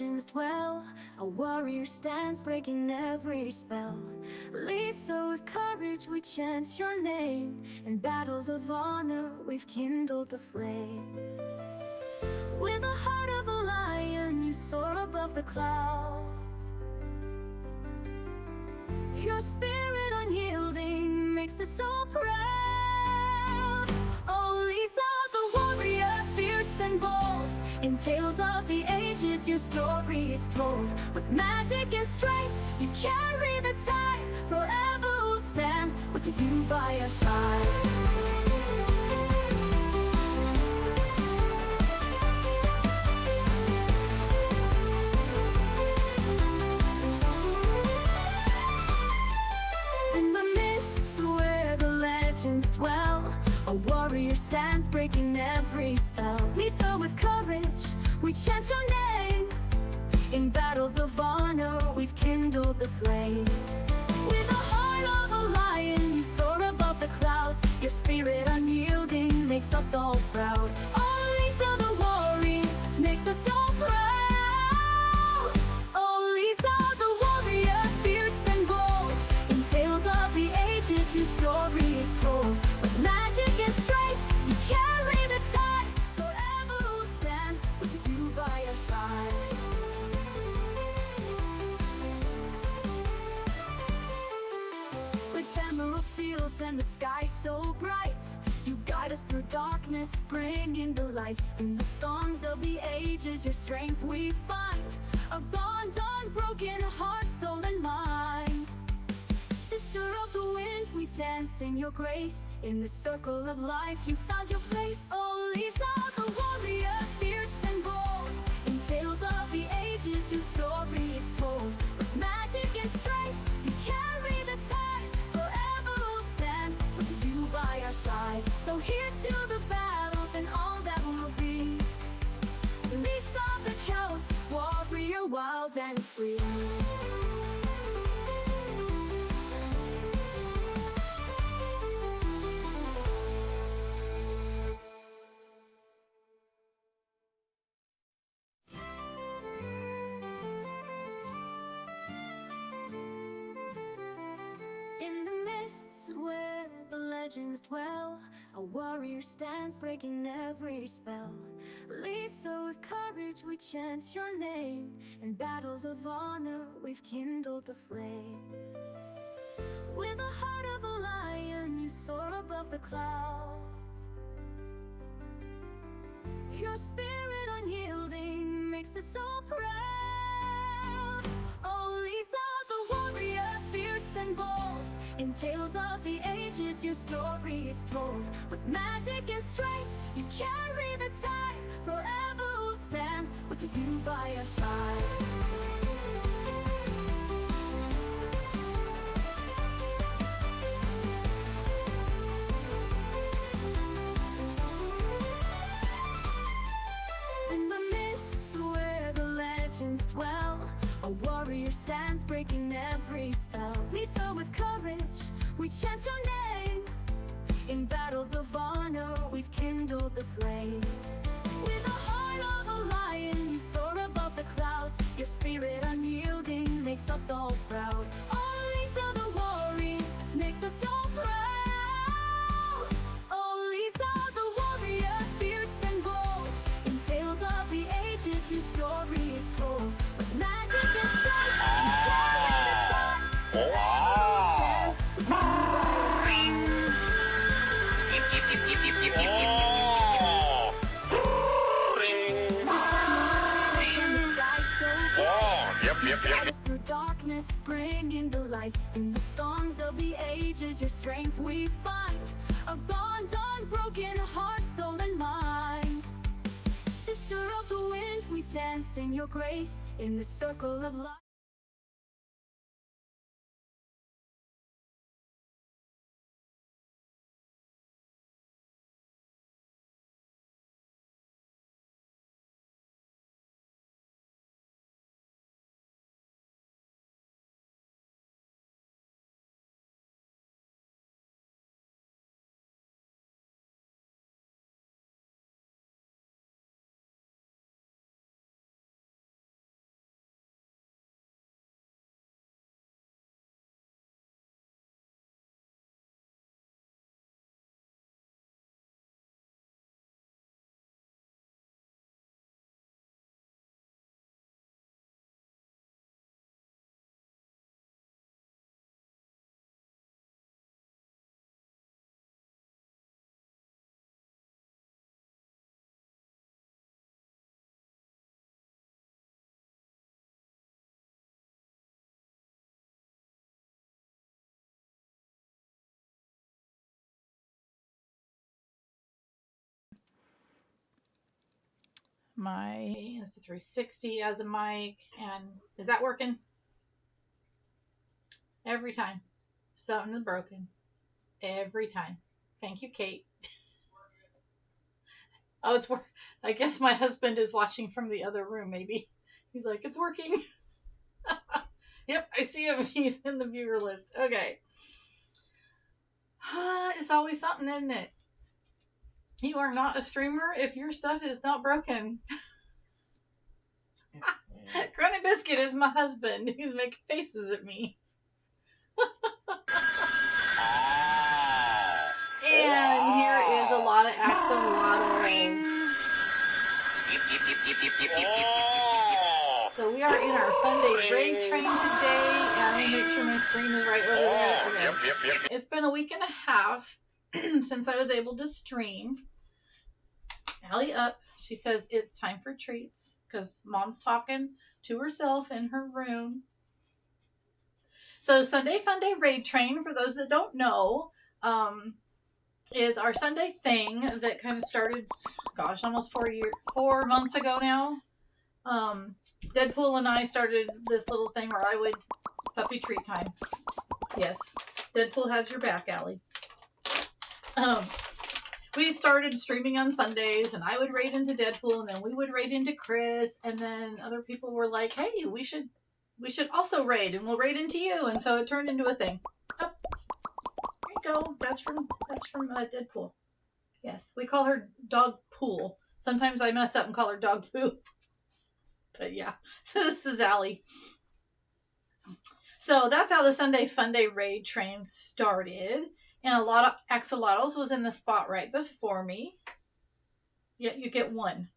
legends dwell. A warrior stands breaking every spell. Lisa, with courage we chant your name. In battles of honor we've kindled the flame. With the heart of a lion you soar above the clouds. Your spirit unyielding makes us so proud. Oh Lisa, the warrior, fierce and bold. In tales of the ages your story is told. With magic and strength you carry the tide. Forever we'll stand with you by our side. Dwell, a warrior stands breaking every spell. Lisa, with courage we chant your name. In battles of honor we've kindled the flame. With the heart of a lion you soar above the clouds. Your spirit unyielding makes us all proud. Oh Lisa, the warrior makes us so proud. Oh Lisa, the warrior, fierce and bold. In tales of the ages your story is told. With magic and strength you carry the tide. Forever we'll stand with you by our side. With emerald fields and the sky so bright, you guide us through darkness, bringing the light. In the songs of the ages your strength we find. A bond unbroken, heart, soul and mind. Sister of the wind, we dance in your grace. In the circle of life you found your place. Oh Lisa, the warrior, fierce and bold. In tales of the ages your story is told. With magic and strength you carry the tide. Forever we'll stand with you by our side. So here's to the battles and all that will be. Lisa the Count, warrior wild and free. Where the legends dwell, a warrior stands breaking every spell. Lisa, with courage we chant your name. In battles of honor we've kindled the flame. With the heart of a lion you soar above the clouds. Your spirit unyielding makes us so proud. Oh Lisa, the warrior, fierce and bold. In tales of the ages your story is told. With magic and strength you carry the tide. Forever we'll stand with you by our side. In the mists where the legends dwell, a warrior stands breaking every spell. Lisa, with courage we chant your name. In battles of honor we've kindled the flame. With the heart of a lion you soar above the clouds. Your spirit unyielding makes us all proud. Oh Lisa, the warrior makes us so proud. Oh Lisa, the warrior, fierce and bold. In tales of the ages your story is told. With magic and strength you carry the tide. Forever we'll stand with you by our side. Guide us through darkness, bringing the light. In the songs of the ages your strength we find. A bond unbroken, heart, soul and mind. Sister of the wind, we dance in your grace. In the circle of life my Insta360 as a mic. And is that working? Every time. Something is broken. Every time. Thank you, Kate. Oh, it's work. I guess my husband is watching from the other room, maybe. He's like, it's working. Yep, I see him. He's in the viewer list. Okay. It's always something, isn't it? You are not a streamer if your stuff is not broken. Granny Biscuit is my husband. He's making faces at me. And here is a lot of axolotls. So we are in our Funday Raid Train today, and I'm going to make sure my screen is right over there. Okay. It's been a week and a half since I was able to stream. Allie up. She says it's time for treats because Mom's talking to herself in her room. So Sunday Funday Raid Train, for those that don't know, is our Sunday thing that kind of started, gosh, almost 4 months ago now. Deadpool and I started this little thing where I would puppy treat time. Yes, Deadpool has your back, Allie. We started streaming on Sundays, and I would raid into Deadpool, and then we would raid into Chris, and then other people were like, "Hey, we should also raid, and we'll raid into you," and so it turned into a thing. Oh, there you go. That's from Deadpool. Yes, we call her Dog Pool. Sometimes I mess up and call her Dog Poo. But yeah, so this is Allie. So that's how the Sunday Funday Raid Train started. And a lot of axolotls was in the spot right before me. Yeah, you get one.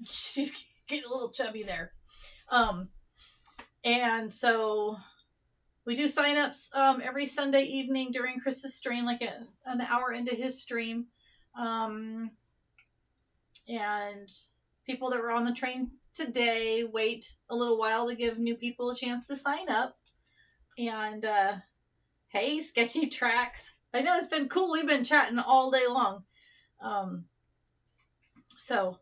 She's getting a little chubby there. And so we do sign-ups every Sunday evening during Chris's stream, like an hour into his stream. And people that were on the train today wait a little while to give new people a chance to sign up. And hey, Sketchy Tracks. I know it's been cool. We've been chatting all day long. So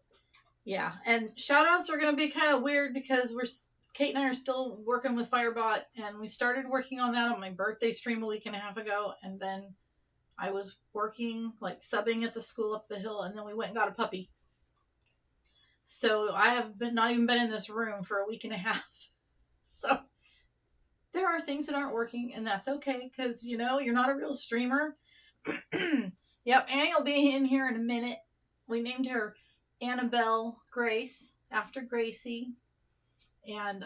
yeah, and shout outs are going to be kind of weird because Kate and I are still working with Firebot, and we started working on that on my birthday stream a week and a half ago, and then I was working, like subbing at the school up the hill, and then we went and got a puppy. So I have not even been in this room for a week and a half. So there are things that aren't working, and that's okay, because, you're not a real streamer. Yep, Annie will be in here in a minute. We named her Annabelle Grace, after Gracie. And,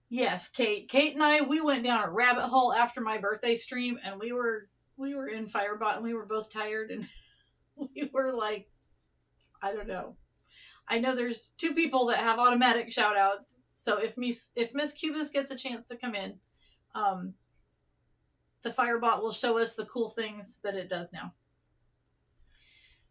yes, Kate and I, we went down a rabbit hole after my birthday stream, and we were in Firebot, and we were both tired, and we were like, I don't know. I know there's 2 people that have automatic shout outs. So if Miss Cubis gets a chance to come in, the Firebot will show us the cool things that it does now.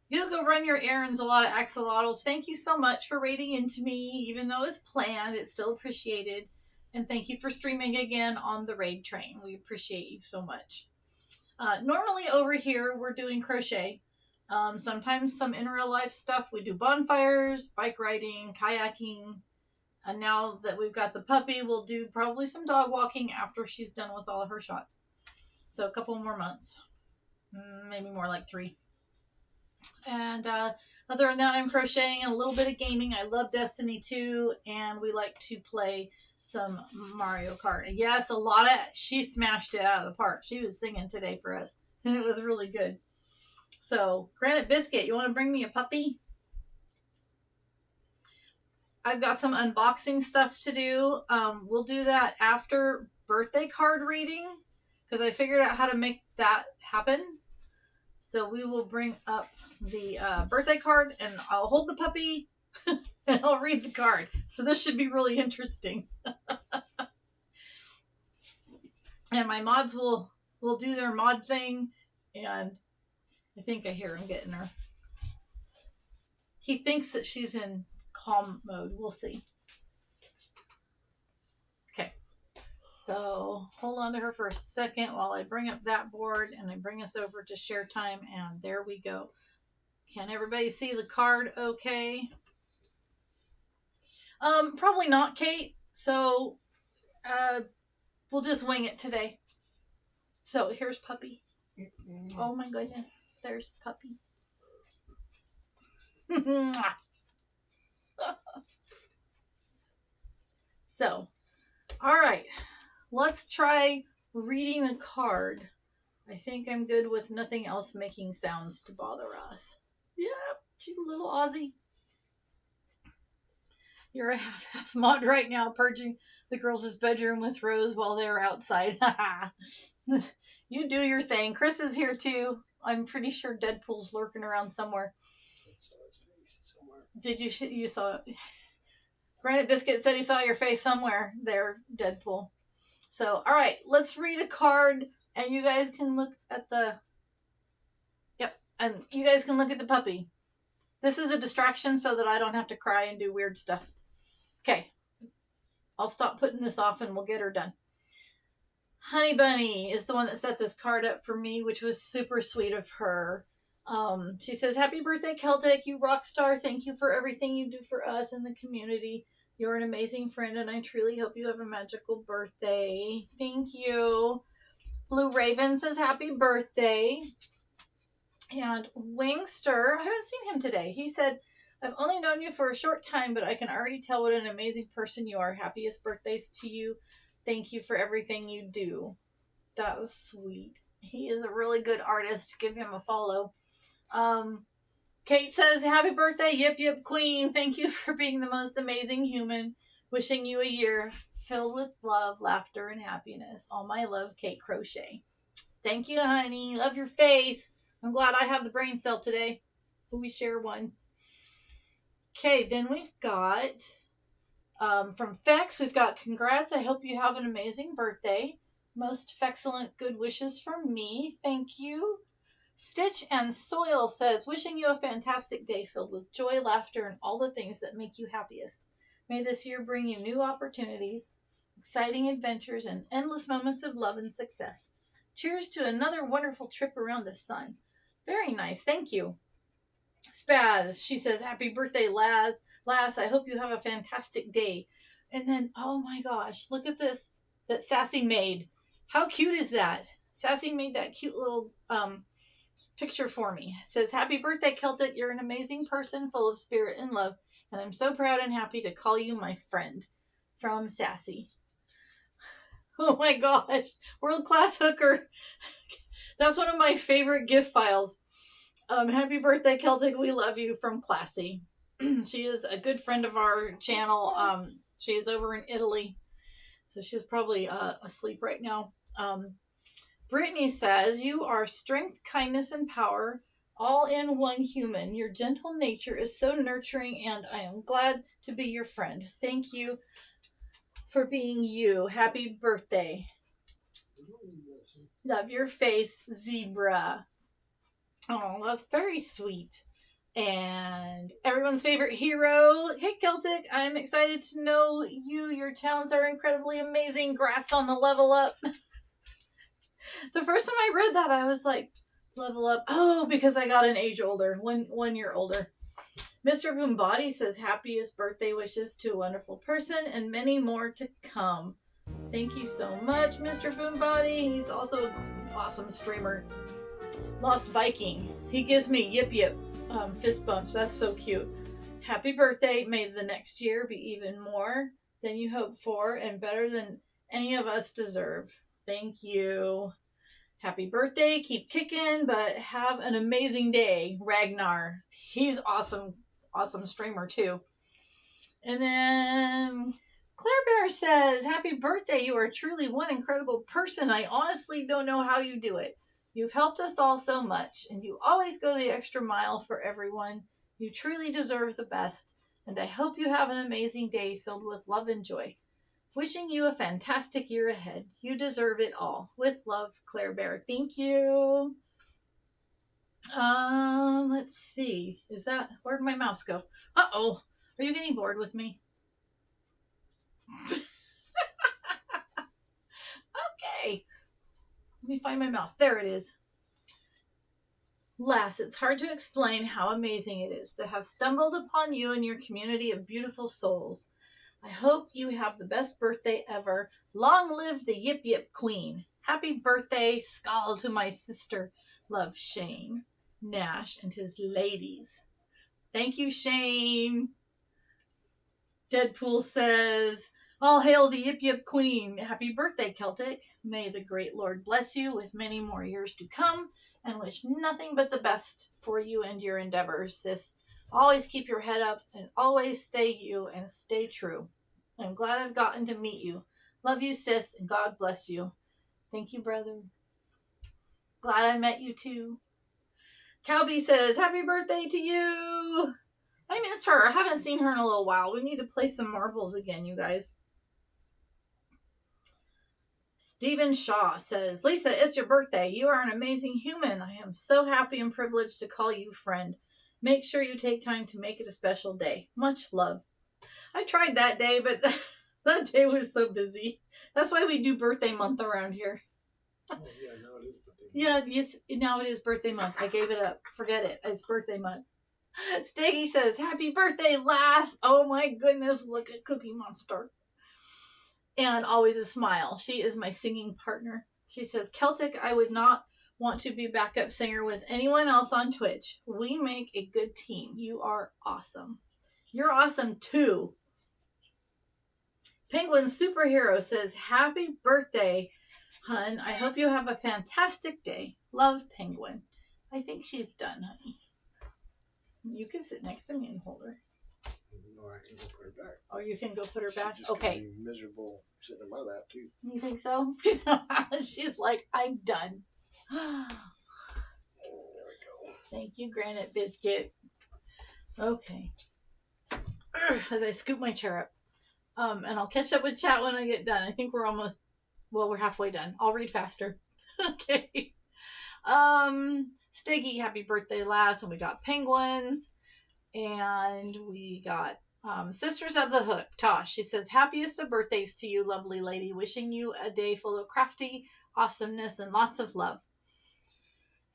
You'll go run your errands, a lot of axolotls. Thank you so much for raiding into me. Even though it's planned, it's still appreciated. And thank you for streaming again on the raid train. We appreciate you so much. Normally over here, we're doing crochet. Sometimes some in real life stuff. We do bonfires, bike riding, kayaking. And now that we've got the puppy, we'll do probably some dog walking after she's done with all of her shots. So a couple more months. Maybe more like 3. And other than that, I'm crocheting and a little bit of gaming. I love Destiny 2, and we like to play some Mario Kart. Yes, she smashed it out of the park. She was singing today for us, and it was really good. So, Granite Biscuit, you want to bring me a puppy? I've got some unboxing stuff to do. We'll do that after birthday card reading, because I figured out how to make that happen. So we will bring up the birthday card, and I'll hold the puppy, and I'll read the card. So this should be really interesting. And my mods will do their mod thing, and I think I hear him getting her. He thinks that she's in calm mode. We'll see. Okay. So hold on to her for a second while I bring up that board and I bring us over to share time. And there we go. Can everybody see the card okay? Probably not, Kate. So, we'll just wing it today. So here's Puppy. Oh my goodness, there's Puppy. So, all right, let's try reading the card. I think I'm good with nothing else making sounds to bother us. Yeah, she's a little Aussie. You're a half-ass mod right now, purging the girls' bedroom with Rose while they're outside. You do your thing. Chris is here too. I'm pretty sure Deadpool's lurking around somewhere. Did you saw it? Granite Biscuit said he saw your face somewhere there, Deadpool. So, all right, let's read a card, and you guys can look at the. Yep, and you guys can look at the puppy. This is a distraction so that I don't have to cry and do weird stuff. Okay, I'll stop putting this off and we'll get her done. Honey Bunny is the one that set this card up for me, which was super sweet of her. She says, "Happy birthday, Celtic, you rock star. Thank you for everything you do for us and the community. You're an amazing friend, and I truly hope you have a magical birthday." Thank you. Blue Raven says, "Happy birthday." And Wingster, I haven't seen him today. He said, "I've only known you for a short time, but I can already tell what an amazing person you are. Happiest birthdays to you. Thank you for everything you do." That was sweet. He is a really good artist. Give him a follow. Kate says, "Happy birthday, Yip Yip Queen. Thank you for being the most amazing human. Wishing you a year filled with love, laughter, and happiness. All my love, Kate Crochet." Thank you, honey. Love your face. I'm glad I have the brain cell today. We share one. Okay, then we've got from Fex, we've got "Congrats. I hope you have an amazing birthday. Most excellent good wishes from me. Thank you." Stitch and Soil says, "Wishing you a fantastic day filled with joy, laughter, and all the things that make you happiest. May this year bring you new opportunities, exciting adventures, and endless moments of love and success. Cheers to another wonderful trip around the sun." Very nice. Thank you. Spaz, she says, "Happy birthday, Lass. I hope you have a fantastic day." And then, oh my gosh, look at this that Sassy made. How cute is that? Sassy made that cute little picture for me. It says, "Happy birthday, Celtic. You're an amazing person full of spirit and love, and I'm so proud and happy to call you my friend." From Sassy. Oh my gosh. World class hooker. That's one of my favorite GIF files. Happy birthday, Celtic. We love you, from Classy. She is a good friend of our channel. She is over in Italy, so she's probably asleep right now. Brittany says, "You are strength, kindness, and power, all in one human. Your gentle nature is so nurturing, and I am glad to be your friend. Thank you for being you. Happy birthday. Love your face, Zebra." Oh, that's very sweet. And everyone's favorite hero, "Hey Celtic, I'm excited to know you. Your talents are incredibly amazing. Grats on the level up." The first time I read that, I was like, level up. Oh, because I got an age older, one year older. Mr. Boombody says, "Happiest birthday wishes to a wonderful person and many more to come." Thank you so much, Mr. Boombody. He's also an awesome streamer. Lost Viking. He gives me yip yip fist bumps. That's so cute. "Happy birthday. May the next year be even more than you hoped for and better than any of us deserve." Thank you. "Happy birthday. Keep kicking, but have an amazing day, Ragnar." He's awesome streamer too. And then Claire Bear says, "Happy birthday. You are truly one incredible person. I honestly don't know how you do it. You've helped us all so much, and you always go the extra mile for everyone. You truly deserve the best, and I hope you have an amazing day filled with love and joy. Wishing you a fantastic year ahead. You deserve it all. With love, Claire Bear." Thank you. Let's see. Where'd my mouse go? Uh-oh. Are you getting bored with me? Okay. Let me find my mouse. There it is. "Lass, it's hard to explain how amazing it is to have stumbled upon you and your community of beautiful souls. I hope you have the best birthday ever. Long live the Yip Yip Queen. Happy birthday, Skull, to my sister. Love, Shane Nash and his ladies. Thank you, Shane. Deadpool says, all hail the Yip Yip Queen. Happy birthday, Celtic. May the great Lord bless you with many more years to come and wish nothing but the best for you and your endeavors, sis. Always keep your head up and always stay you and stay true. I'm glad I've gotten to meet you. Love you, sis, and God bless you. Thank you, brother. Glad I met you too. Calby says, happy birthday to you. I missed her. I haven't seen her in a little while. We need to play some marbles again, you guys. Stephen Shaw says, Lisa, it's your birthday. You are an amazing human. I am so happy and privileged to call you friend. Make sure you take time to make it a special day. Much love. I tried that day, but that day was so busy. That's why we do birthday month around here. Oh, yeah, now it is birthday month. Yeah, yes, now it is birthday month. I gave it up. Forget it. It's birthday month. Steggy says, happy birthday, lass. Oh my goodness, look at Cookie Monster. And always a smile. She is my singing partner. She says, Celtic, I would not want to be backup singer with anyone else on Twitch. We make a good team. You are awesome. You're awesome too. Penguin Superhero says, happy birthday, hun. I hope you have a fantastic day. Love, Penguin. I think she's done, honey. You can sit next to me and hold her. No, I can go put her back. Oh, you can go put her back? She's just Okay. gonna be miserable sitting in my lap, too. You think so? She's like, I'm done. There we go. Thank you, Granite Biscuit. Okay. As I scoop my chair up. And I'll catch up with chat when I get done. I think we're halfway done. I'll read faster. Okay. Stiggy, happy birthday, lass. And we got penguins. And we got Sisters of the Hook. Tosh, she says, happiest of birthdays to you, lovely lady. Wishing you a day full of crafty awesomeness and lots of love.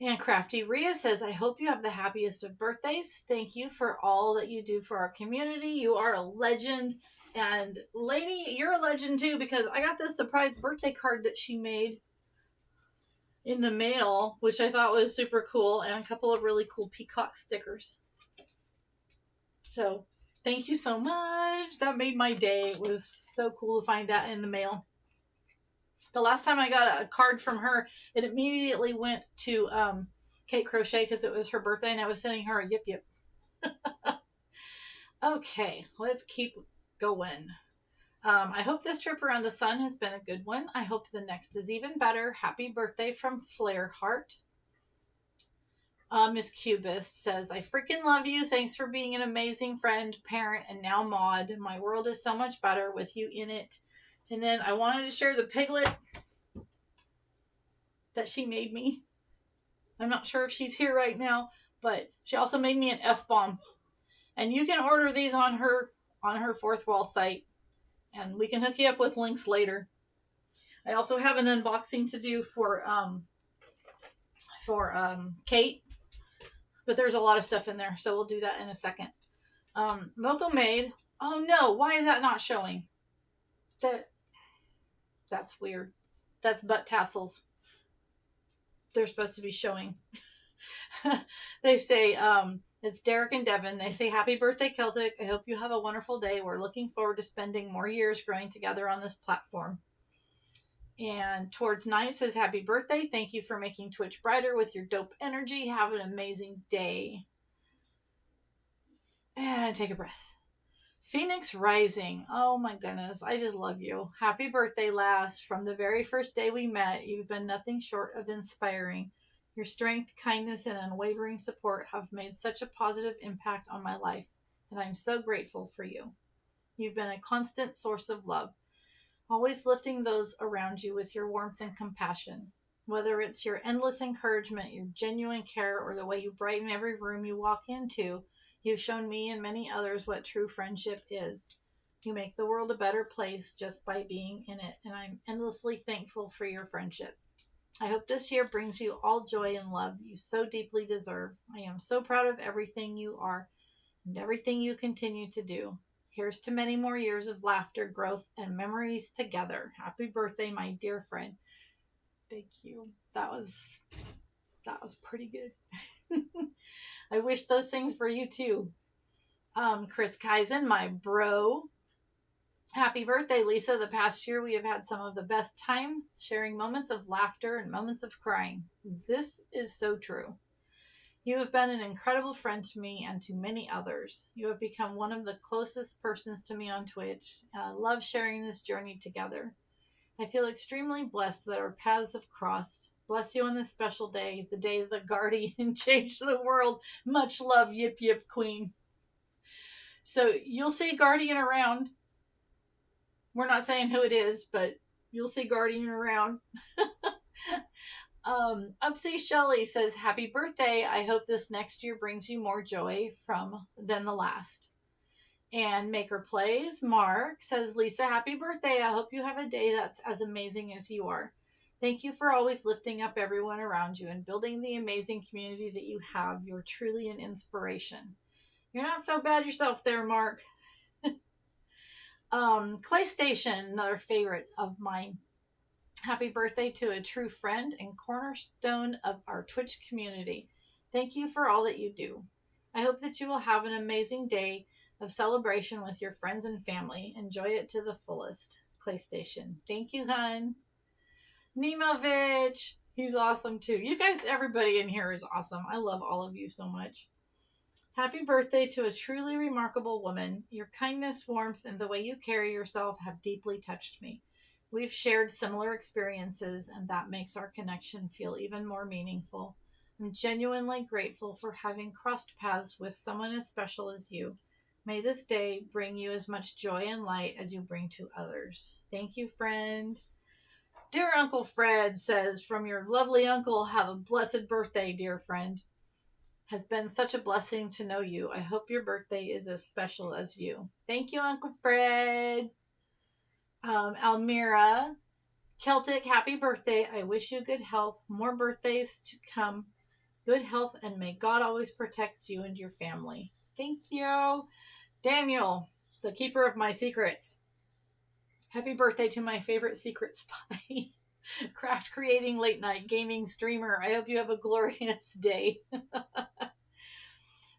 And Crafty Rhea says, I hope you have the happiest of birthdays. Thank you for all that you do for our community. You are a legend. And lady, you're a legend too, because I got this surprise birthday card that she made in the mail, which I thought was super cool, and a couple of really cool peacock stickers. So thank you so much. That made my day. It was so cool to find that in the mail. The last time I got a card from her, it immediately went to Kate Crochet because it was her birthday, and I was sending her a yip yip. Okay, let's keep going. I hope this trip around the sun has been a good one. I hope the next is even better. Happy birthday from Flare Heart. Miss Cubist says, I freaking love you. Thanks for being an amazing friend, parent, and now mod. My world is so much better with you in it. And then I wanted to share the piglet that she made me. I'm not sure if she's here right now, but she also made me an F-bomb. And you can order these on her Fourth Wall site. And we can hook you up with links later. I also have an unboxing to do for Kate. But there's a lot of stuff in there, so we'll do that in a second. Moko made. Oh no, why is that not showing? That's weird. That's butt tassels. They're supposed to be showing. They say, it's Derek and Devin. They say, happy birthday, Celtic. I hope you have a wonderful day. We're looking forward to spending more years growing together on this platform. And Towards Night says, happy birthday. Thank you for making Twitch brighter with your dope energy. Have an amazing day. And take a breath. Phoenix Rising. Oh my goodness. I just love you. Happy birthday, lass. From the very first day we met, you've been nothing short of inspiring. Your strength, kindness, and unwavering support have made such a positive impact on my life, and I'm so grateful for you. You've been a constant source of love, always lifting those around you with your warmth and compassion. Whether it's your endless encouragement, your genuine care, or the way you brighten every room you walk into, you've shown me and many others what true friendship is. You make the world a better place just by being in it, and I'm endlessly thankful for your friendship. I hope this year brings you all joy and love you so deeply deserve. I am so proud of everything you are and everything you continue to do. Here's to many more years of laughter, growth, and memories together. Happy birthday, my dear friend. Thank you. That was pretty good. I wish those things for you too. Chris Kaizen, my bro. Happy birthday, Lisa. The past year we have had some of the best times, sharing moments of laughter and moments of crying. This is so true. You have been an incredible friend to me and to many others. You have become one of the closest persons to me on Twitch, and I love sharing this journey together. I feel extremely blessed that our paths have crossed. Bless you on this special day, the day the Guardian changed the world. Much love, Yip Yip Queen. So you'll see Guardian around. We're not saying who it is, but you'll see Guardian around. Upsy Shelley says, happy birthday. I hope this next year brings you more joy than the last. And Maker Plays, Mark, says, Lisa, happy birthday. I hope you have a day that's as amazing as you are. Thank you for always lifting up everyone around you and building the amazing community that you have. You're truly an inspiration. You're not so bad yourself there, Mark. Clay Station, another favorite of mine. Happy birthday to a true friend and cornerstone of our Twitch community. Thank you for all that you do. I hope that you will have an amazing day of celebration with your friends and family. Enjoy it to the fullest. Clay Station. Thank you, hun. Nemovich. He's awesome too. You guys, everybody in here is awesome. I love all of you so much. Happy birthday to a truly remarkable woman. Your kindness, warmth, and the way you carry yourself have deeply touched me. We've shared similar experiences, and that makes our connection feel even more meaningful. I'm genuinely grateful for having crossed paths with someone as special as you. May this day bring you as much joy and light as you bring to others. Thank you, friend. Dear Uncle Fred says, from your lovely uncle, have a blessed birthday, dear friend. Has been such a blessing to know you. I hope your birthday is as special as you. Thank you, Uncle Fred. Almira, Celtic, happy birthday. I wish you good health, more birthdays to come, good health, and may God always protect you and your family. Thank you. Daniel, the keeper of my secrets. Happy birthday to my favorite secret spy. Craft creating late night gaming streamer. I hope you have a glorious day.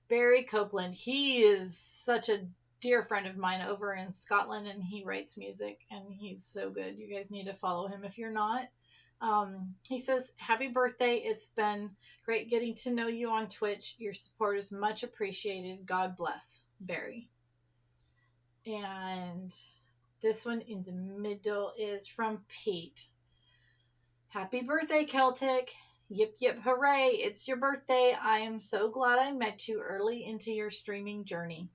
Barry Copeland. He is such a dear friend of mine over in Scotland, and he writes music, and he's so good. You guys need to follow him if you're not. He says, happy birthday. It's been great getting to know you on Twitch. Your support is much appreciated. God bless. Barry. And this one in the middle is from Pete. Happy birthday, Celtic. Yip, yip, hooray. It's your birthday. I am so glad I met you early into your streaming journey.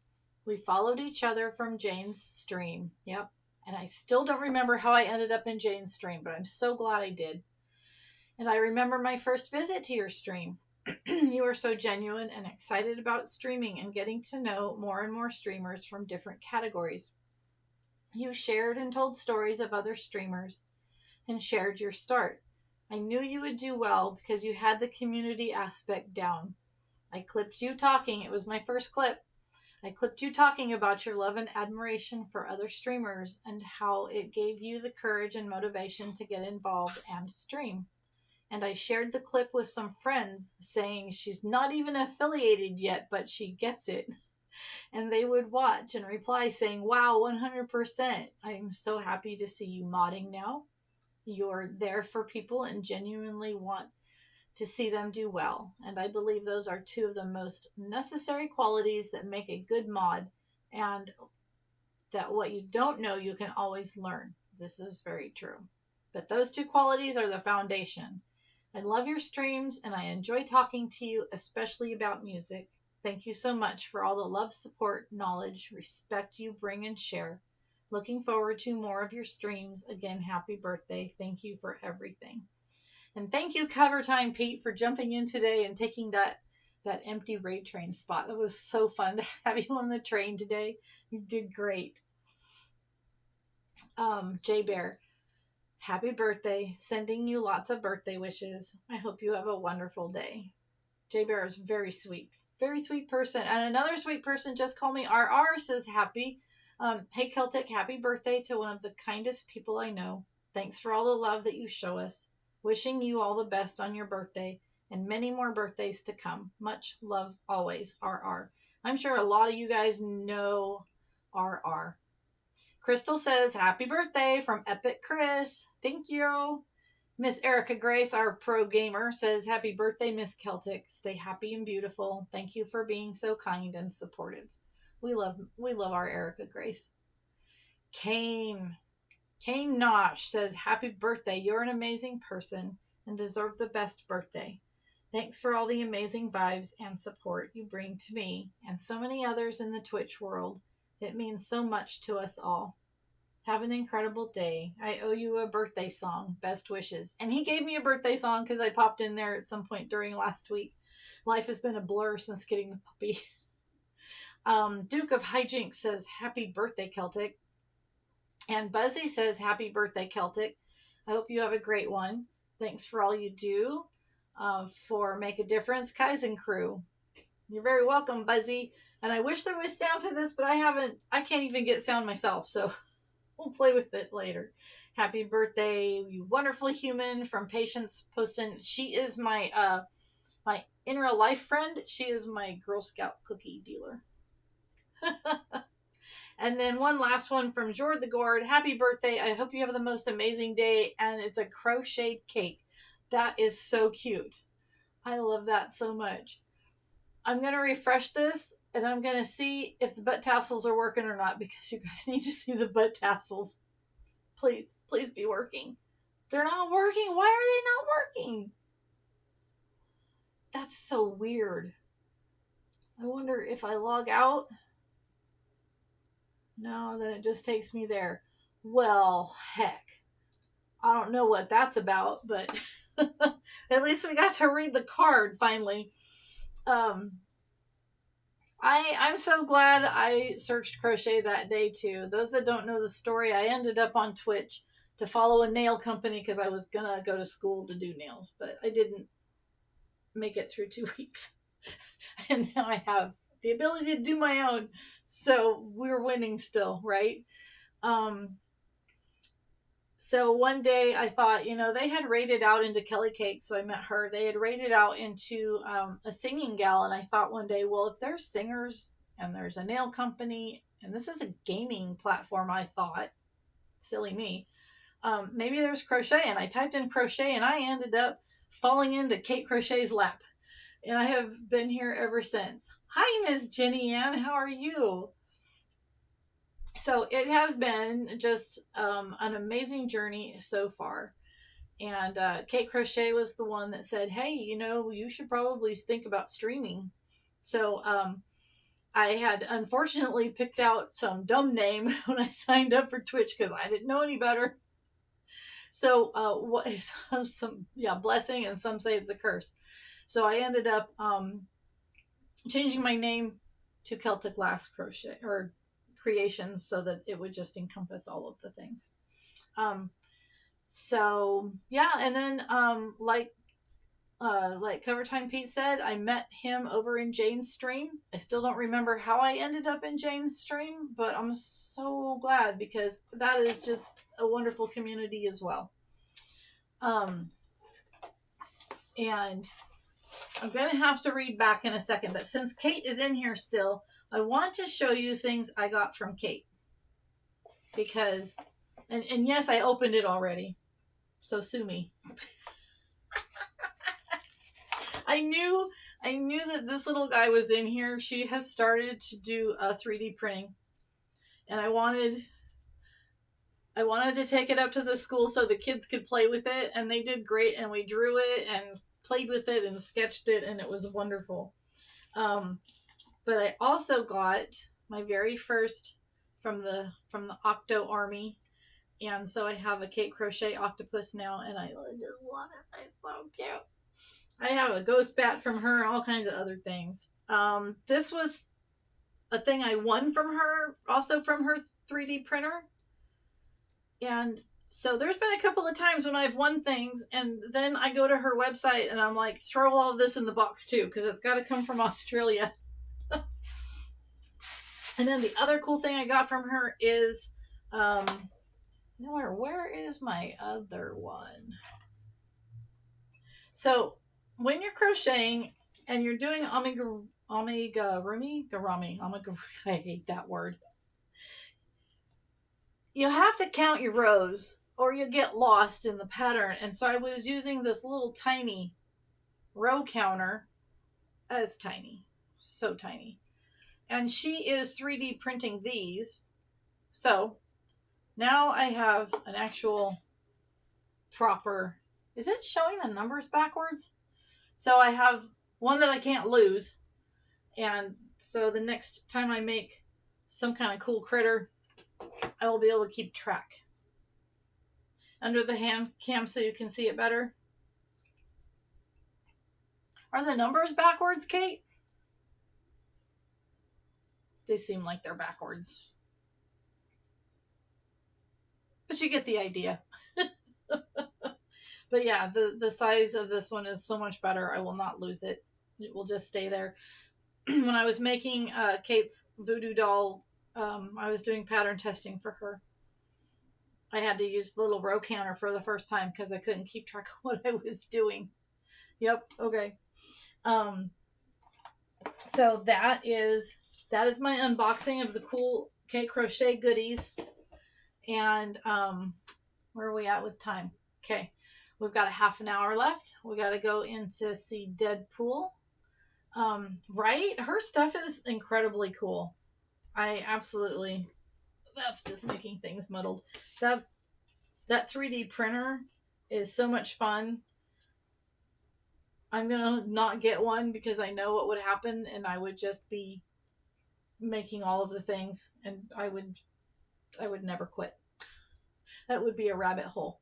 We followed each other from Jane's stream. Yep. And I still don't remember how I ended up in Jane's stream, but I'm so glad I did. And I remember my first visit to your stream. You were so genuine and excited about streaming and getting to know more and more streamers from different categories. You shared and told stories of other streamers and shared your start. I knew you would do well because you had the community aspect down. I clipped you talking. It was my first clip. I clipped you talking about your love and admiration for other streamers and how it gave you the courage and motivation to get involved and stream. And I shared the clip with some friends saying she's not even affiliated yet, but she gets it. And they would watch and reply saying, wow, 100%. I'm so happy to see you modding now. You're there for people and genuinely want to see them do well. And I believe those are two of the most necessary qualities that make a good mod, and that what you don't know, you can always learn. This is very true. But those two qualities are the foundation. I love your streams and I enjoy talking to you, especially about music. Thank you so much for all the love, support, knowledge, respect you bring and share. Looking forward to more of your streams. Again, happy birthday. Thank you for everything. And thank you, Cover Time Pete, for jumping in today and taking that empty raid train spot. It was so fun to have you on the train today. You did great. J Bear, happy birthday. Sending you lots of birthday wishes. I hope you have a wonderful day. J Bear is very sweet. Very sweet person. And another sweet person just called me RR, says happy Hey Celtic, happy birthday to one of the kindest people I know. Thanks for all the love that you show us. Wishing you all the best on your birthday and many more birthdays to come. Much love always, RR. I'm sure a lot of you guys know RR. Crystal says, happy birthday from Epic Chris. Thank you. Miss Erica Grace, our pro gamer, says, happy birthday, Miss Celtic. Stay happy and beautiful. Thank you for being so kind and supportive. We love our Erica Grace. Kane Nosh says, happy birthday. You're an amazing person and deserve the best birthday. Thanks for all the amazing vibes and support you bring to me and so many others in the Twitch world. It means so much to us all. Have an incredible day. I owe you a birthday song. Best wishes. And he gave me a birthday song because I popped in there at some point during last week. Life has been a blur since getting the puppy. Duke of Hijinks says, happy birthday, Celtic. And Buzzy says, happy birthday, Celtic. I hope you have a great one. Thanks for all you do for Make a Difference, Kaizen Crew. You're very welcome, Buzzy. And I wish there was sound to this, but I can't even get sound myself, so we'll play with it later. Happy birthday, you wonderful human, from Patience Poston. She is my in real life friend. She is my Girl Scout cookie dealer. And then one last one from Jord the Gourd. Happy birthday. I hope you have the most amazing day. And it's a crocheted cake. That is so cute. I love that so much. I'm going to refresh this and I'm going to see if the butt tassels are working or not, because you guys need to see the butt tassels. Please be working. They're not working. Why are they not working? That's so weird. I wonder if I log out. No, then it just takes me there. Well, heck. I don't know what that's about, but at least we got to read the card finally. I'm so glad I searched crochet that day too. Those that don't know the story, I ended up on Twitch to follow a nail company because I was gonna go to school to do nails, but I didn't make it through 2 weeks. And now I have the ability to do my own. So we're winning still, right? So one day I thought, they had raided out into Kelly Cake, so I met her. They had raided out into a singing gal, and I thought one day, well, if there's singers and there's a nail company, and this is a gaming platform, I thought, silly me, maybe there's crochet. And I typed in crochet, and I ended up falling into Kate Crochet's lap. And I have been here ever since. Hi, Miss Jenny Ann. How are you? So it has been just an amazing journey so far. And Kate Crochet was the one that said, hey, you should probably think about streaming. So I had unfortunately picked out some dumb name when I signed up for Twitch because I didn't know any better. So what is some blessing, and some say it's a curse. So I ended up changing my name to Celtic Lass Crochet or Creations so that it would just encompass all of the things. And then like Cover Time Pete said, I met him over in Jane's stream. I still don't remember how I ended up in Jane's stream, but I'm so glad because that is just a wonderful community as well. And I'm going to have to read back in a second, but since Kate is in here still, I want to show you things I got from Kate. Because, and yes, I opened it already, so sue me. I knew that this little guy was in here. She has started to do 3D printing, and I wanted to take it up to the school so the kids could play with it, and they did great, and we drew it and played with it and sketched it, and it was wonderful. But I also got my very first from the Octo Army, and so I have a Kate Crochet octopus now, and I just love it. It's so cute. I have a ghost bat from her, all kinds of other things. This was a thing I won from her, also from her 3D printer. And so there's been a couple of times when I've won things, and then I go to her website and I'm like, throw all of this in the box too, because it's got to come from Australia. And then the other cool thing I got from her is, where is my other one? So when you're crocheting and you're doing I hate that word. You have to count your rows or you get lost in the pattern. And so I was using this little tiny row counter. It's tiny, so tiny. And she is 3D printing these. So now I have an actual proper, is it showing the numbers backwards? So I have one that I can't lose. And so the next time I make some kind of cool critter, I will be able to keep track. Under the hand cam so you can see it better. Are the numbers backwards, Kate? They seem like they're backwards. But you get the idea. But yeah, the size of this one is so much better. I will not lose it. It will just stay there. When I was making Kate's voodoo doll, I was doing pattern testing for her. I had to use the little row counter for the first time because I couldn't keep track of what I was doing. Yep, okay. So that is my unboxing of the cool Kate Crochet goodies. And where are we at with time? Okay, we've got a half an hour left. We got to go in to see Deadpool. Right? Her stuff is incredibly cool. That's just making things muddled. That 3D printer is so much fun. I'm gonna not get one because I know what would happen and I would just be making all of the things and I would never quit. That would be a rabbit hole.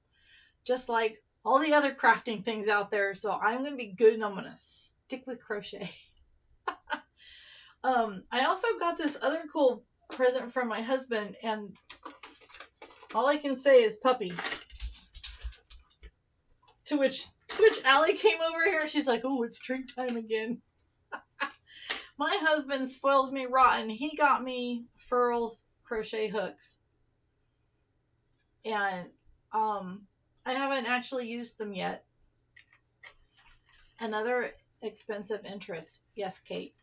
Just like all the other crafting things out there. So I'm gonna be good and I'm gonna stick with crochet. I also got this other cool present from my husband and all I can say is puppy. To which Allie came over here and she's like, oh, it's drink time again. My husband spoils me rotten. He got me Furl's crochet hooks. And I haven't actually used them yet. Another expensive interest. Yes, Kate.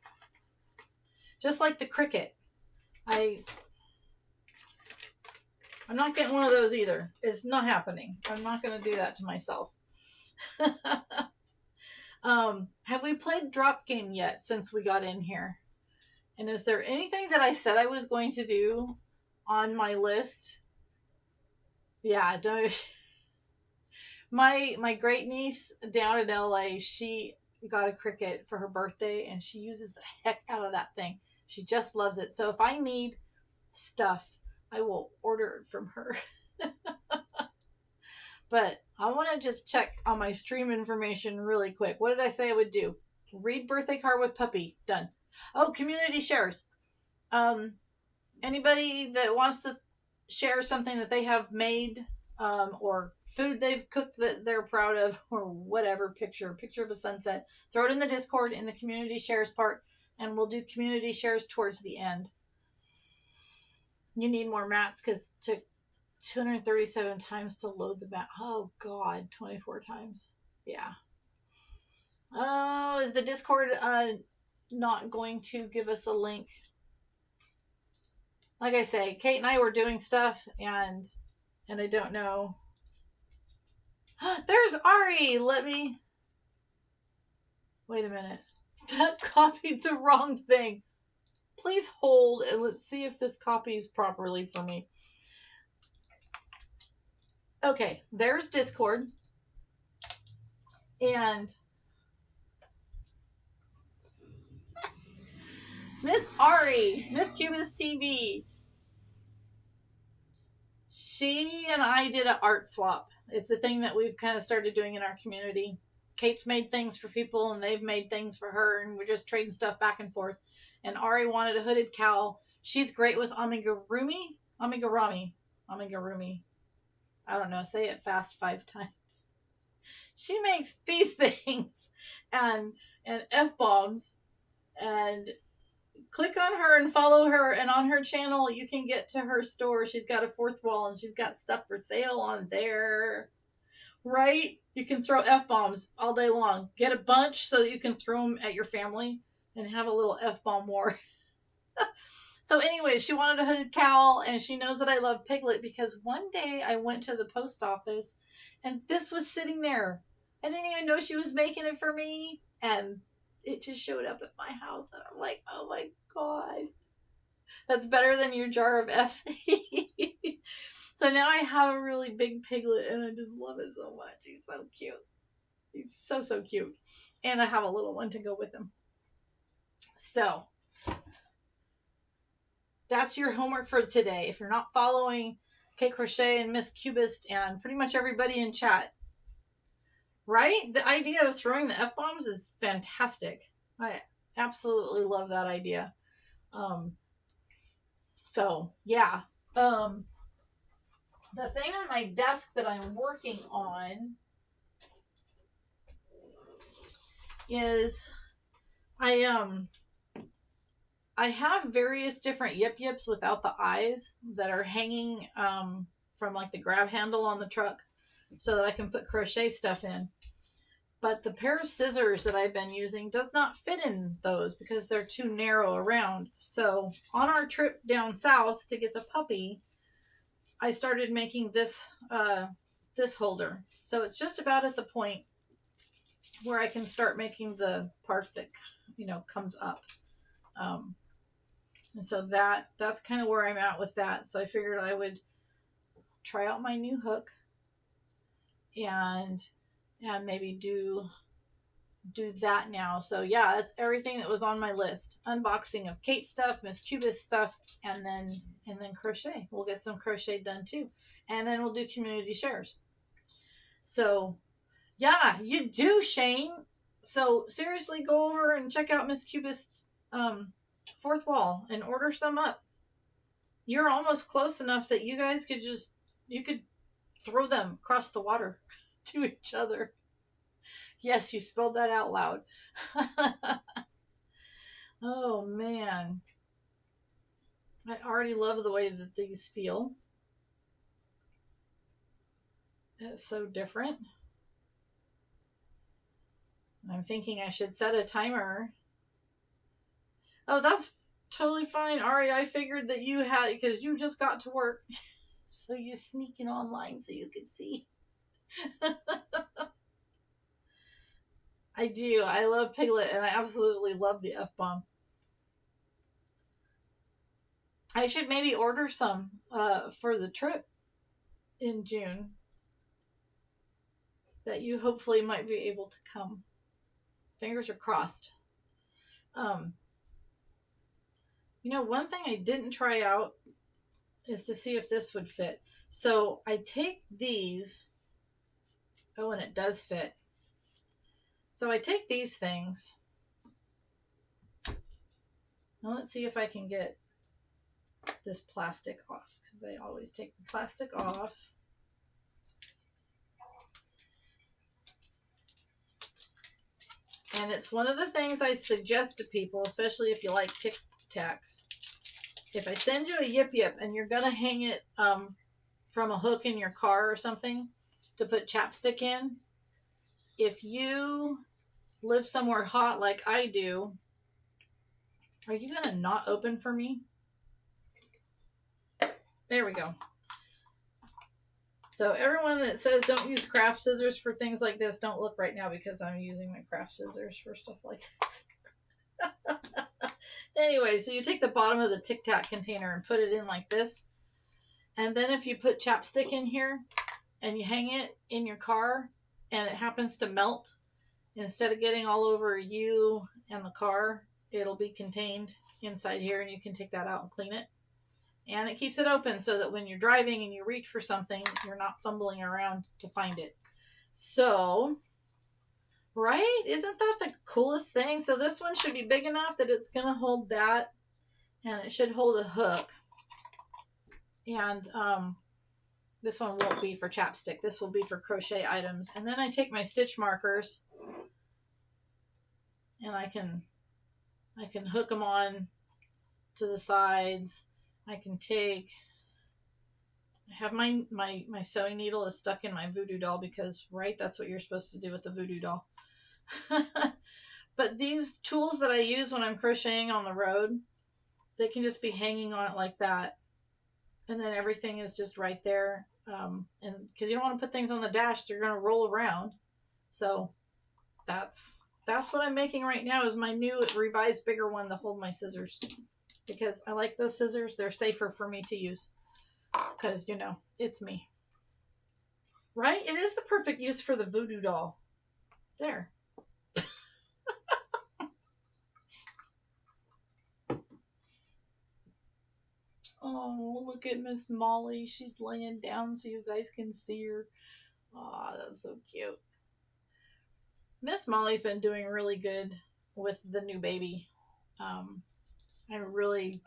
Just like the Cricut. I'm not getting one of those either. It's not happening. I'm not going to do that to myself. Have we played Drop Game yet since we got in here? And is there anything that I said I was going to do on my list? Yeah, don't. My great niece down in LA, she got a Cricut for her birthday and she uses the heck out of that thing. She just loves it. So if I need stuff, I will order it from her. But I want to just check on my stream information really quick. What did I say I would do? Read birthday card with puppy. Done. Oh, community shares. Anybody that wants to share something that they have made, or food they've cooked that they're proud of, or whatever, picture of a sunset, throw it in the Discord in the community shares part, and we'll do community shares towards the end. You need more mats because it took 237 times to load the mat. Oh God, 24 times. Yeah. Oh, is the Discord not going to give us a link? Like I say, Kate and I were doing stuff and I don't know. There's Ari. Wait a minute. That copied the wrong thing. Please hold and let's see if this copies properly for me. Okay, there's Discord. And Miss Ari, Miss Cubis TV. She and I did an art swap. It's a thing that we've kind of started doing in our community. Kate's made things for people and they've made things for her and we're just trading stuff back and forth. And Ari wanted a hooded cowl. She's great with amigurumi. I don't know, say it fast 5 times. She makes these things and F-bombs and click on her and follow her, and on her channel you can get to her store. She's got a fourth wall and she's got stuff for sale on there. Right? You can throw F-bombs all day long. Get a bunch so that you can throw them at your family and have a little F-bomb war. So anyway, she wanted a hooded cowl, and she knows that I love Piglet because one day I went to the post office and this was sitting there. I didn't even know she was making it for me, and it just showed up at my house, and I'm like, oh my God. That's better than your jar of FC. So now I have a really big Piglet, and I just love it so much. He's so cute. He's so, so cute. And I have a little one to go with him. So that's your homework for today. If you're not following Kate Crochet and Miss Cubist and pretty much everybody in chat, right? The idea of throwing the F-bombs is fantastic. I absolutely love that idea. So yeah. The thing on my desk that I'm working on is I have various different yip yips without the eyes that are hanging from like the grab handle on the truck so that I can put crochet stuff in. But the pair of scissors that I've been using does not fit in those because they're too narrow around. So on our trip down south to get the puppy, I started making this this holder. So it's just about at the point where I can start making the part that, you know, comes up. And so that's kind of where I'm at with that. So I figured I would try out my new hook and maybe do that now. So yeah, that's everything that was on my list. Unboxing of Kate stuff, Miss Cubist stuff, and then crochet. We'll get some crochet done too. And then we'll do community shares. So yeah, you do, Shane. So seriously, go over and check out Miss Cubist's fourth wall and order some up. You're almost close enough that you guys could throw them across the water to each other. Yes, you spelled that out loud. Oh man, I already love the way that these feel. It's so different. I'm thinking I should set a timer. Oh, that's totally fine, Ari. I figured that you had, because you just got to work. So you sneaking online so you could see. I do. I love Piglet, and I absolutely love the F-bomb. I should maybe order some for the trip in June that you hopefully might be able to come. Fingers are crossed. You know, one thing I didn't try out is to see if this would fit. So I take these. Oh, and it does fit. So I take these things. Now let's see if I can get this plastic off, because I always take the plastic off. And it's one of the things I suggest to people, especially if you like Tic Tacs. If I send you a yip yip and you're gonna hang it from a hook in your car or something to put chapstick in, if you live somewhere hot like I do, are you gonna not open for me? There we go. So everyone that says don't use craft scissors for things like this, don't look right now because I'm using my craft scissors for stuff like this. Anyway, so you take the bottom of the Tic Tac container and put it in like this. And then if you put chapstick in here and you hang it in your car and it happens to melt, instead of getting all over you and the car, it'll be contained inside here and you can take that out and clean it. And it keeps it open so that when you're driving and you reach for something, you're not fumbling around to find it. So, right? Isn't that the coolest thing? So this one should be big enough that it's going to hold that. And it should hold a hook. And this one won't be for chapstick. This will be for crochet items. And then I take my stitch markers. And I can hook them on to the sides. I can take, I have my sewing needle is stuck in my voodoo doll because, right, that's what you're supposed to do with the voodoo doll. But these tools that I use when I'm crocheting on the road, they can just be hanging on it like that. And then everything is just right there. And because you don't want to put things on the dash, they're going to roll around. So that's what I'm making right now is my new revised bigger one to hold my scissors. Because I like those scissors. They're safer for me to use. Because, you know, it's me. Right? It is the perfect use for the voodoo doll. There. Oh, look at Miss Molly. She's laying down so you guys can see her. Oh, that's so cute. Miss Molly's been doing really good with the new baby. I'm really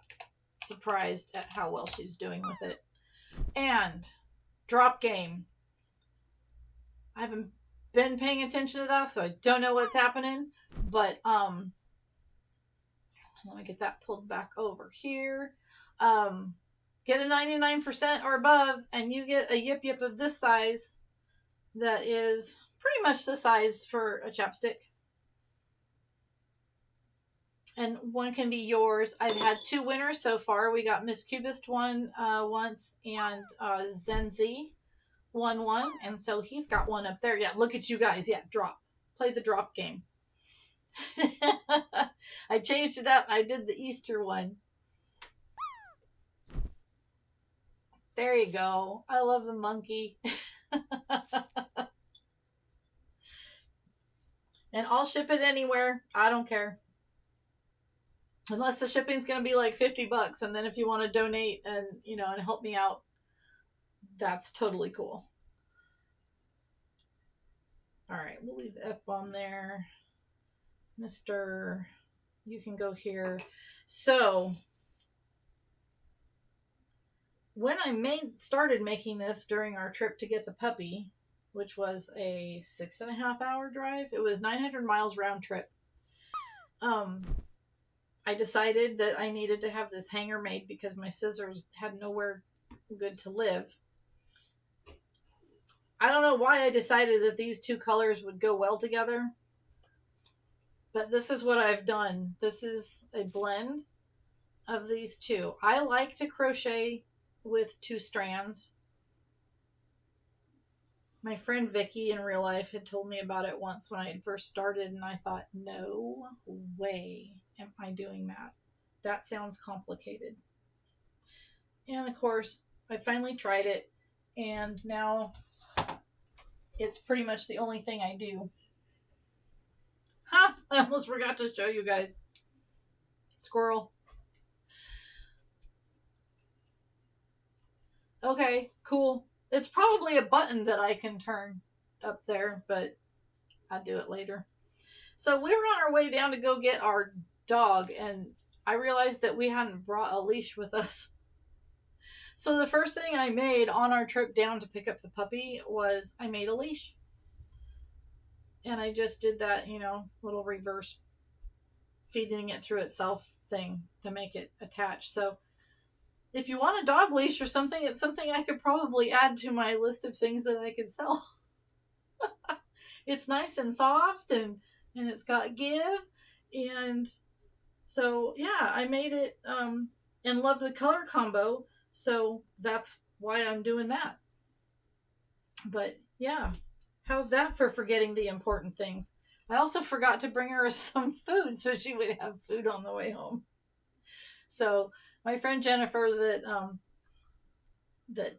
surprised at how well she's doing with it. And drop game. I haven't been paying attention to that, so I don't know what's happening. But let me get that pulled back over here. Get a 99% or above, and you get a yip yip of this size that is pretty much the size for a chapstick. And one can be yours. I've had 2 winners so far. We got Miss Cubist one once, and Zenzi won one, and so he's got one up there. Yeah, look at you guys. Yeah, drop. Play the drop game. I changed it up. I did the Easter one. There you go. I love the monkey. And I'll ship it anywhere. I don't care. Unless the shipping's going to be like $50. And then if you want to donate and, you know, and help me out, that's totally cool. All right. We'll leave the F-bomb there. Mr. You can go here. So when I started making this during our trip to get the puppy, which was a 6.5 hour drive, it was 900 miles round trip. I decided that I needed to have this hanger made because my scissors had nowhere good to live. I don't know why I decided that these 2 colors would go well together, but this is what I've done. This is a blend of these 2. I like to crochet with 2 strands. My friend Vicky in real life had told me about it once when I had first started, and I thought, no way am I doing that. That sounds complicated. And of course, I finally tried it, and now it's pretty much the only thing I do. Ha! I almost forgot to show you guys. Squirrel. Okay, cool. It's probably a button that I can turn up there, but I'll do it later. So we were on our way down to go get our dog, and I realized that we hadn't brought a leash with us. So the first thing I made on our trip down to pick up the puppy was I made a leash. And I just did that, you know, little reverse feeding it through itself thing to make it attach. So if you want a dog leash or something, it's something I could probably add to my list of things that I could sell. It's nice and soft and it's got give. And so, yeah, I made it and loved the color combo. So that's why I'm doing that. But yeah, how's that for forgetting the important things? I also forgot to bring her some food so she would have food on the way home. So my friend Jennifer that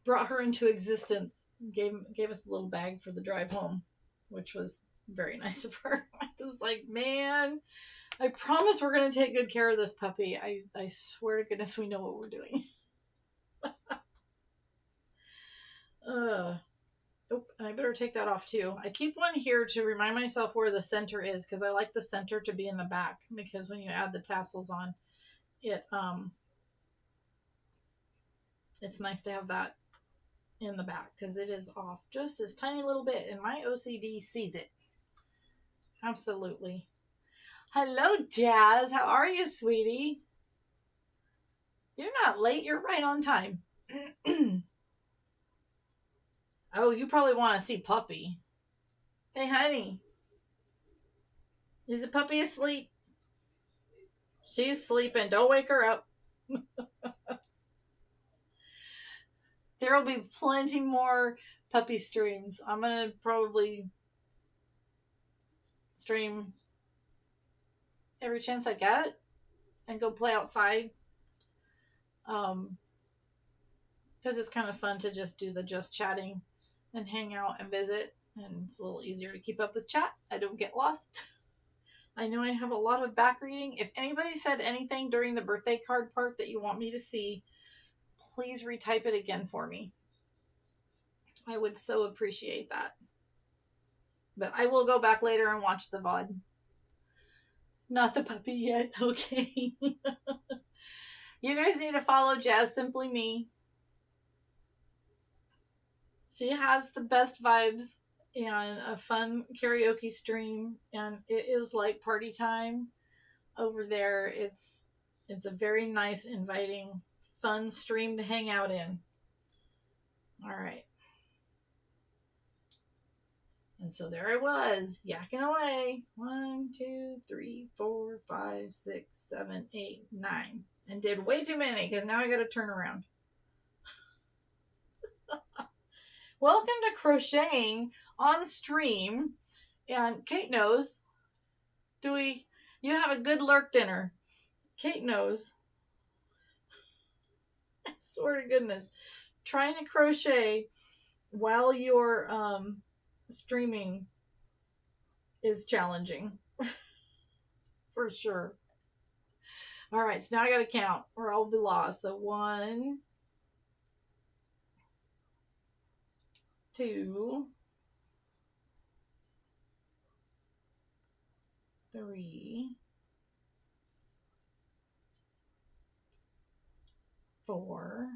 brought her into existence gave us a little bag for the drive home, which was very nice of her. I was like, man, I promise we're going to take good care of this puppy. I swear to goodness we know what we're doing. Oh, I better take that off too. I keep one here to remind myself where the center is because I like the center to be in the back because when you add the tassels on, it's nice to have that in the back because it is off just this tiny little bit and my OCD sees it. Absolutely. Hello, Jazz. How are you, sweetie? You're not late. You're right on time. Oh, you probably want to see Puppy. Hey, honey. Is the puppy asleep? She's sleeping. Don't wake her up. There will be plenty more puppy streams. I'm going to probably stream every chance I get and go play outside. Because it's kind of fun to just do the just chatting and hang out and visit. And it's a little easier to keep up with chat. I don't get lost. I know I have a lot of back reading. If anybody said anything during the birthday card part that you want me to see, please retype it again for me. I would so appreciate that. But I will go back later and watch the VOD. Not the puppy yet. Okay. You guys need to follow Jazz Simply Me. She has the best vibes and a fun karaoke stream, and it is like party time over there. It's a very nice, inviting, fun stream to hang out in. All right. And so there I was, yakking away. 1, 2, 3, 4, 5, 6, 7, 8, 9. And did way too many because now I got to turn around. Welcome to crocheting on stream. And Kate knows. You have a good lurk dinner. Kate knows. I swear to goodness. Trying to crochet while you're streaming is challenging. For sure. All right, so now I got to count or I'll be lost. So 1, 2, 3, 4,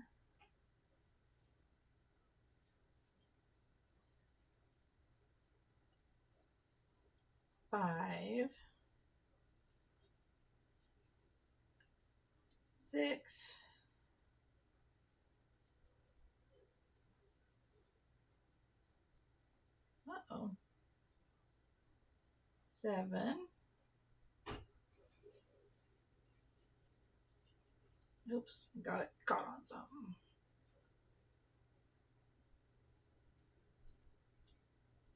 5, 6, 7. Oops, got it caught on something.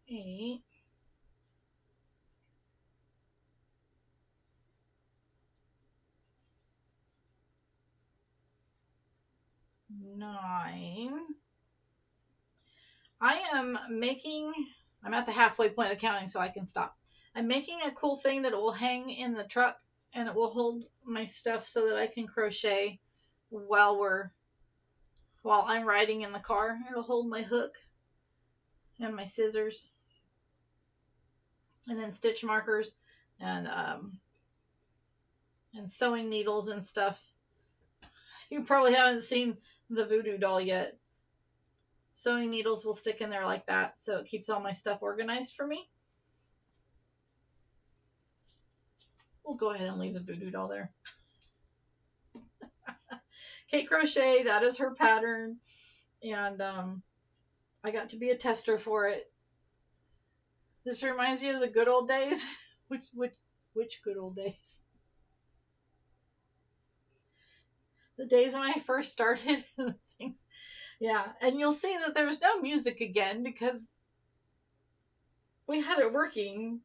8. 9. I'm at the halfway point of counting so I can stop. I'm making a cool thing that will hang in the truck and it will hold my stuff so that I can crochet while I'm riding in the car. It'll hold my hook and my scissors and then stitch markers and sewing needles and stuff. You probably haven't seen the voodoo doll yet. Sewing needles will stick in there like that, so it keeps all my stuff organized for me. We'll go ahead and leave the voodoo doll there. Kate Crochet, that is her pattern. And I got to be a tester for it. This reminds me of the good old days. Which good old days? The days when I first started. Yeah, and you'll see that there's no music again because we had it working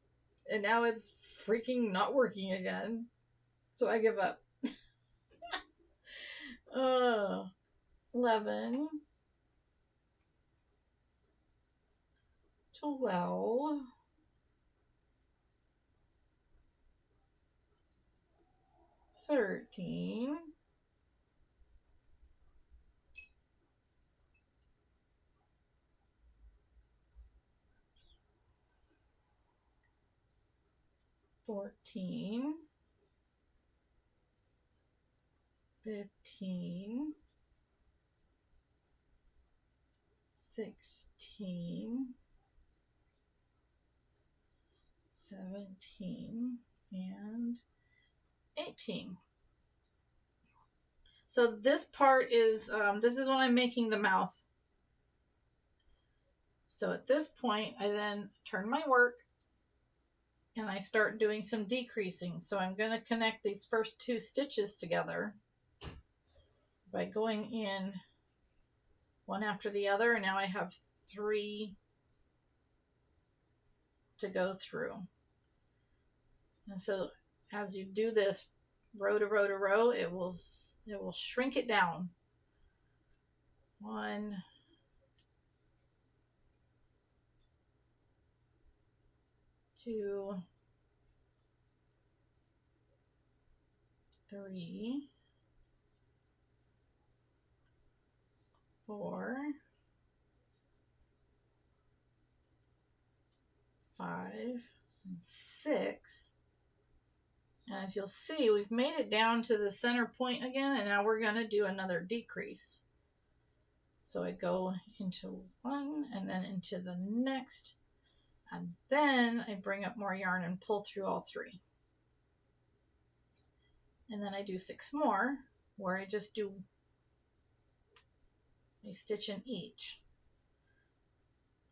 and now it's freaking not working again. So I give up. 11, 12, 13, 14, 15, 16, 17, and 18. So this part is, this is when I'm making the mouth. So at this point, I then turn my work and I start doing some decreasing. So I'm going to connect these first 2 stitches together by going in one after the other. And now I have 3 to go through. And so as you do this row to row to row, it will shrink it down. 1, 2, 3, 4, 5, and 6. And as you'll see, we've made it down to the center point again, and now we're going to do another decrease. So I go into one and then into the next, and then I bring up more yarn and pull through all 3. And then I do 6 more where I just do a stitch in each.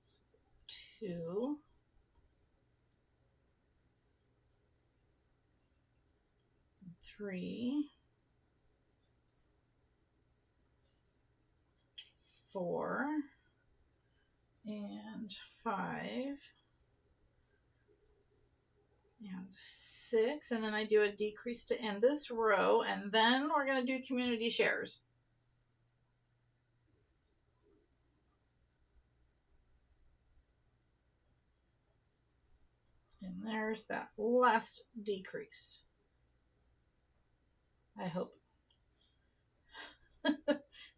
So 2, 3, 4, and 5, and 6, and then I do a decrease to end this row, and then we're going to do community shares. And there's that last decrease. I hope.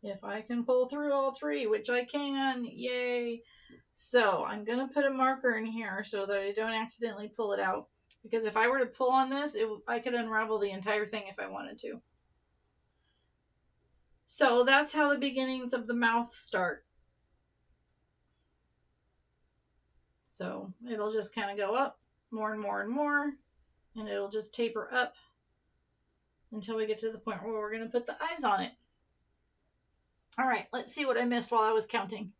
If I can pull through all 3, which I can, yay. So I'm going to put a marker in here so that I don't accidentally pull it out. Because if I were to pull on this, I could unravel the entire thing if I wanted to. So that's how the beginnings of the mouth start. So it'll just kind of go up more and more and more. And it'll just taper up until we get to the point where we're going to put the eyes on it. All right, let's see what I missed while I was counting.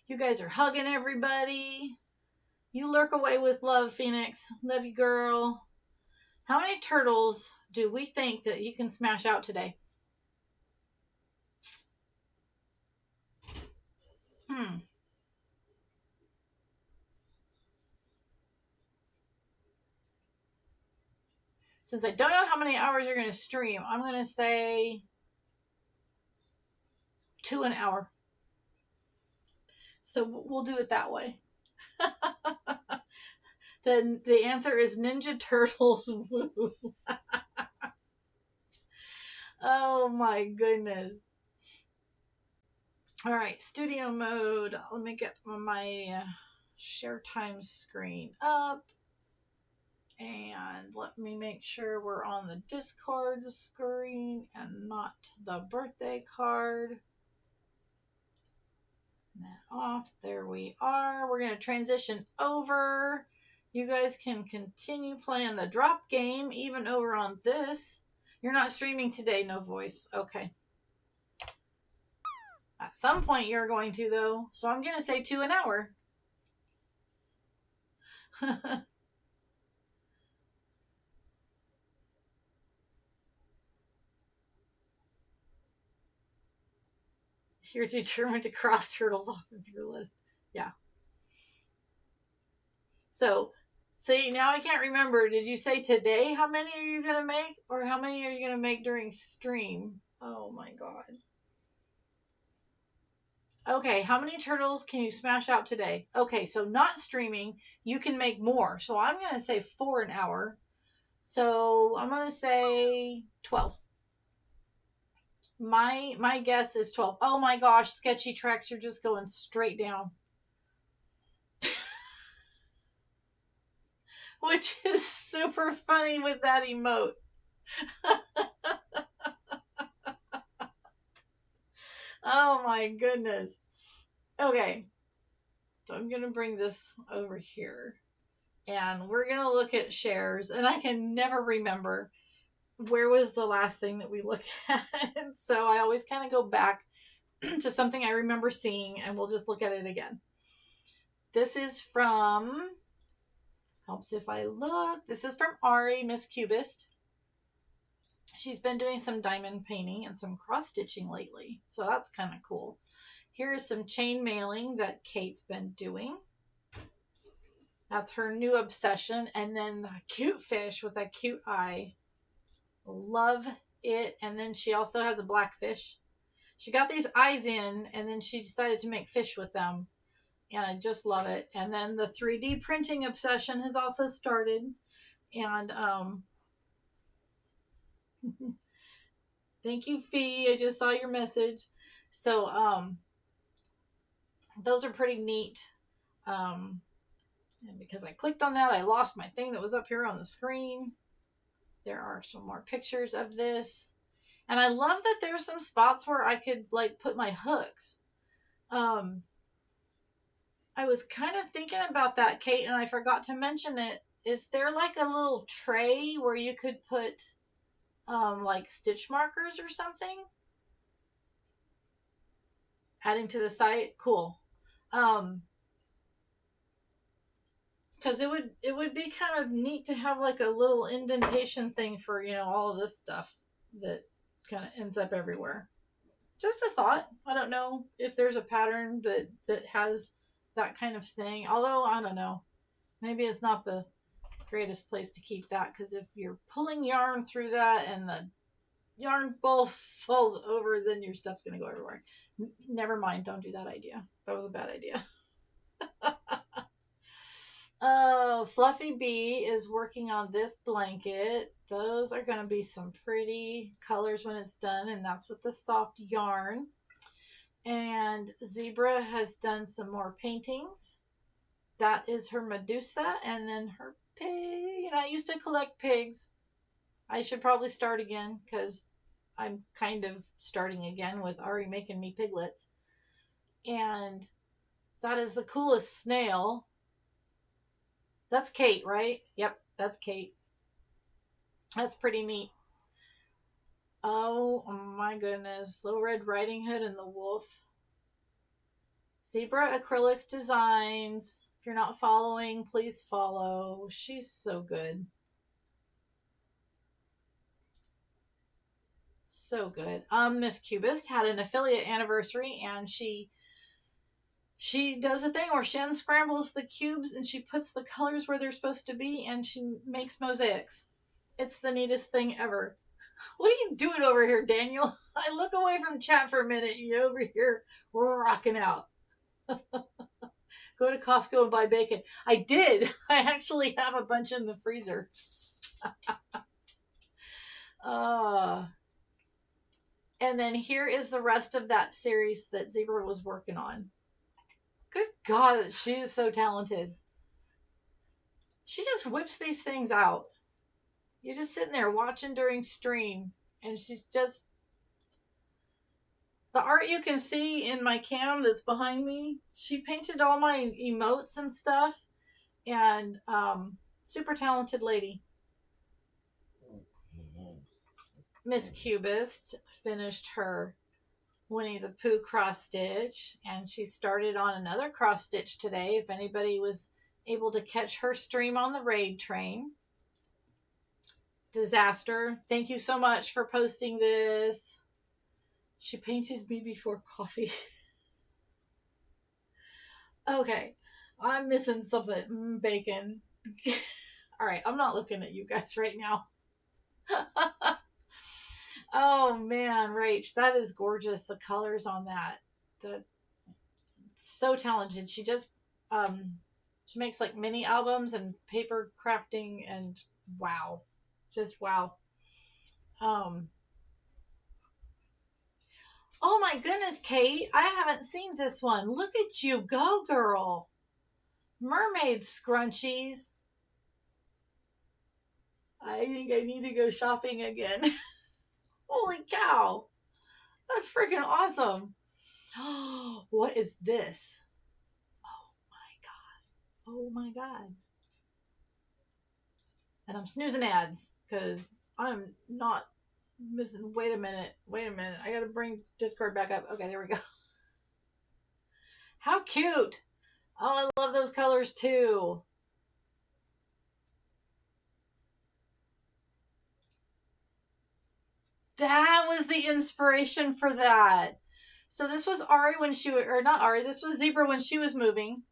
You guys are hugging everybody. You lurk away with love, Phoenix. Love you, girl. How many turtles do we think that you can smash out today? Since I don't know how many hours you're going to stream, I'm going to say 2 an hour. So we'll do it that way. Then the answer is Ninja Turtles. Woo. Oh my goodness. All right, studio mode. Let me get my share time screen up. And let me make sure we're on the Discord screen and not the birthday card. That off. There we are. We're going to transition over. You guys can continue playing the drop game even over on this. You're not streaming today, no voice. Okay. At some point you're going to, though. So I'm going to say 2 an hour. You're determined to cross turtles off of your list. Yeah. So, see, now I can't remember. Did you say today how many are you going to make? Or how many are you going to make during stream? Oh my god. Okay, how many turtles can you smash out today? Okay, so not streaming, you can make more. So I'm going to say 4 an hour. So I'm going to say 12. My guess is 12. Oh my gosh, Sketchy Tracks, you're just going straight down. Which is super funny with that emote. Oh my goodness. Okay. So I'm going to bring this over here. And we're going to look at shares. And I can never remember. where was the last thing that we looked at? So I always kind of go back to something I remember seeing, and we'll just look at it again. This is from, helps if I look, this is from Ari, Miss Cubist. She's been doing some diamond painting and some cross stitching lately, so that's kind of cool. Here is some chain mailing that Kate's been doing. That's her new obsession. And then the cute fish with that cute eye. Love it. And then she also has a black fish. She got these eyes in, and then she decided to make fish with them. And I just love it. And then the 3D printing obsession has also started. And thank you, Fee. I just saw your message. So those are pretty neat. And because I clicked on that, I lost my thing that was up here on the screen. There are some more pictures of this. And I love that there's some spots where I could like put my hooks. I was kind of thinking about that, Kate, and I forgot to mention it. Is there like a little tray where you could put like stitch markers or something? Adding to the site? Cool. Because it would be kind of neat to have like a little indentation thing for, you know, all of this stuff that kind of ends up everywhere. Just a thought. I don't know if there's a pattern that has that kind of thing. Although, I don't know. Maybe it's not the greatest place to keep that, because if you're pulling yarn through that and the yarn ball falls over, then your stuff's going to go everywhere. Never mind. Don't do that idea. That was a bad idea. Oh, Fluffy Bee is working on this blanket. Those are going to be some pretty colors when it's done, and that's with the soft yarn. And Zebra has done some more paintings. That is her Medusa, and then her pig. And I used to collect pigs. I should probably start again, because I'm kind of starting again with Ari making me piglets. And that is the coolest snail. That's Kate, right? Yep, that's Kate. That's pretty neat. Oh my goodness. Little Red Riding Hood and the wolf. Zebra Acrylics Designs. If you're not following, please follow. She's so good. So good. Miss Cubist had an affiliate anniversary, and she does a thing where she unscrambles the cubes and she puts the colors where they're supposed to be, and she makes mosaics. It's the neatest thing ever. What are you doing over here, Daniel? I look away from chat for a minute. You're over here rocking out. Go to Costco and buy bacon. I did. I actually have a bunch in the freezer. And then here is the rest of that series that Zebra was working on. Good God, she is so talented. She just whips these things out. You're just sitting there watching during stream, and she's just... The art you can see in my cam that's behind me, she painted all my emotes and stuff, and super talented lady. Miss Cubist finished her Winnie the Pooh cross stitch, and she started on another cross stitch today, if anybody was able to catch her stream on the Raid Train. Disaster, thank you so much for posting this. She painted me before coffee. Okay, I'm missing something. Bacon. All right, I'm not looking at you guys right now. Oh man, Rach, that is gorgeous. The colors on that, so talented. She just she makes like mini albums and paper crafting, and wow, just wow. Oh my goodness, Kate, I haven't seen this one. Look at you go, girl. Mermaid scrunchies. I think I need to go shopping again. Holy cow. That's freaking awesome. What is this? Oh my God. Oh my God. And I'm snoozing ads because I'm not missing. Wait a minute. I gotta bring Discord back up. Okay, there we go. How cute. Oh, I love those colors too. That was the inspiration for that. So this was Ari when she was, or not Ari, this was Zebra when she was moving.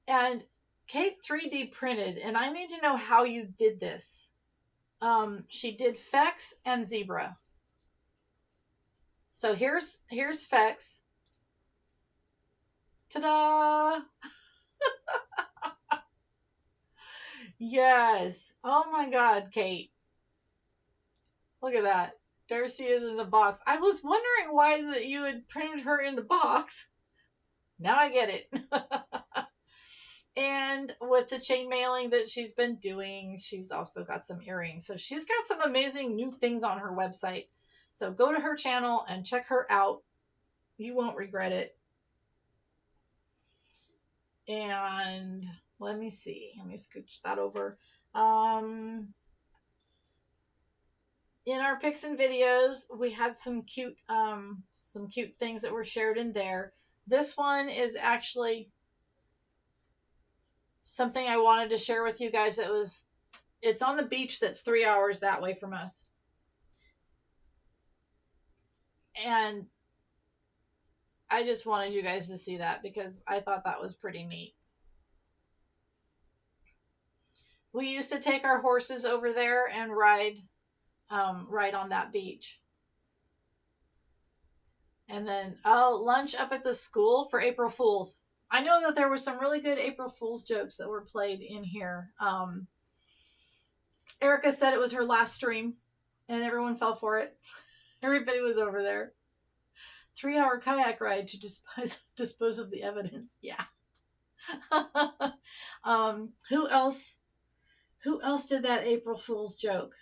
And Kate 3D printed, and I need to know how you did this. She did Fex and Zebra. So here's Fex. Ta-da! Yes. Oh my God, Kate. Look at that. There she is in the box. I was wondering why that you had printed her in the box. Now I get it. And with the chain mailing that she's been doing, she's also got some earrings. So she's got some amazing new things on her website. So go to her channel and check her out. You won't regret it. And let me see. Let me scooch that over. In our pics and videos, we had some cute things that were shared in there. This one is actually something I wanted to share with you guys. It's on the beach that's 3 hours that way from us. And I just wanted you guys to see that because I thought that was pretty neat. We used to take our horses over there and ride on that beach. And then, lunch up at the school for April Fools. I know that there were some really good April Fool's jokes that were played in here. Erica said it was her last stream, and everyone fell for it. Everybody was over there. 3-hour kayak ride to dispose of the evidence. Yeah. Who else did that April Fool's joke?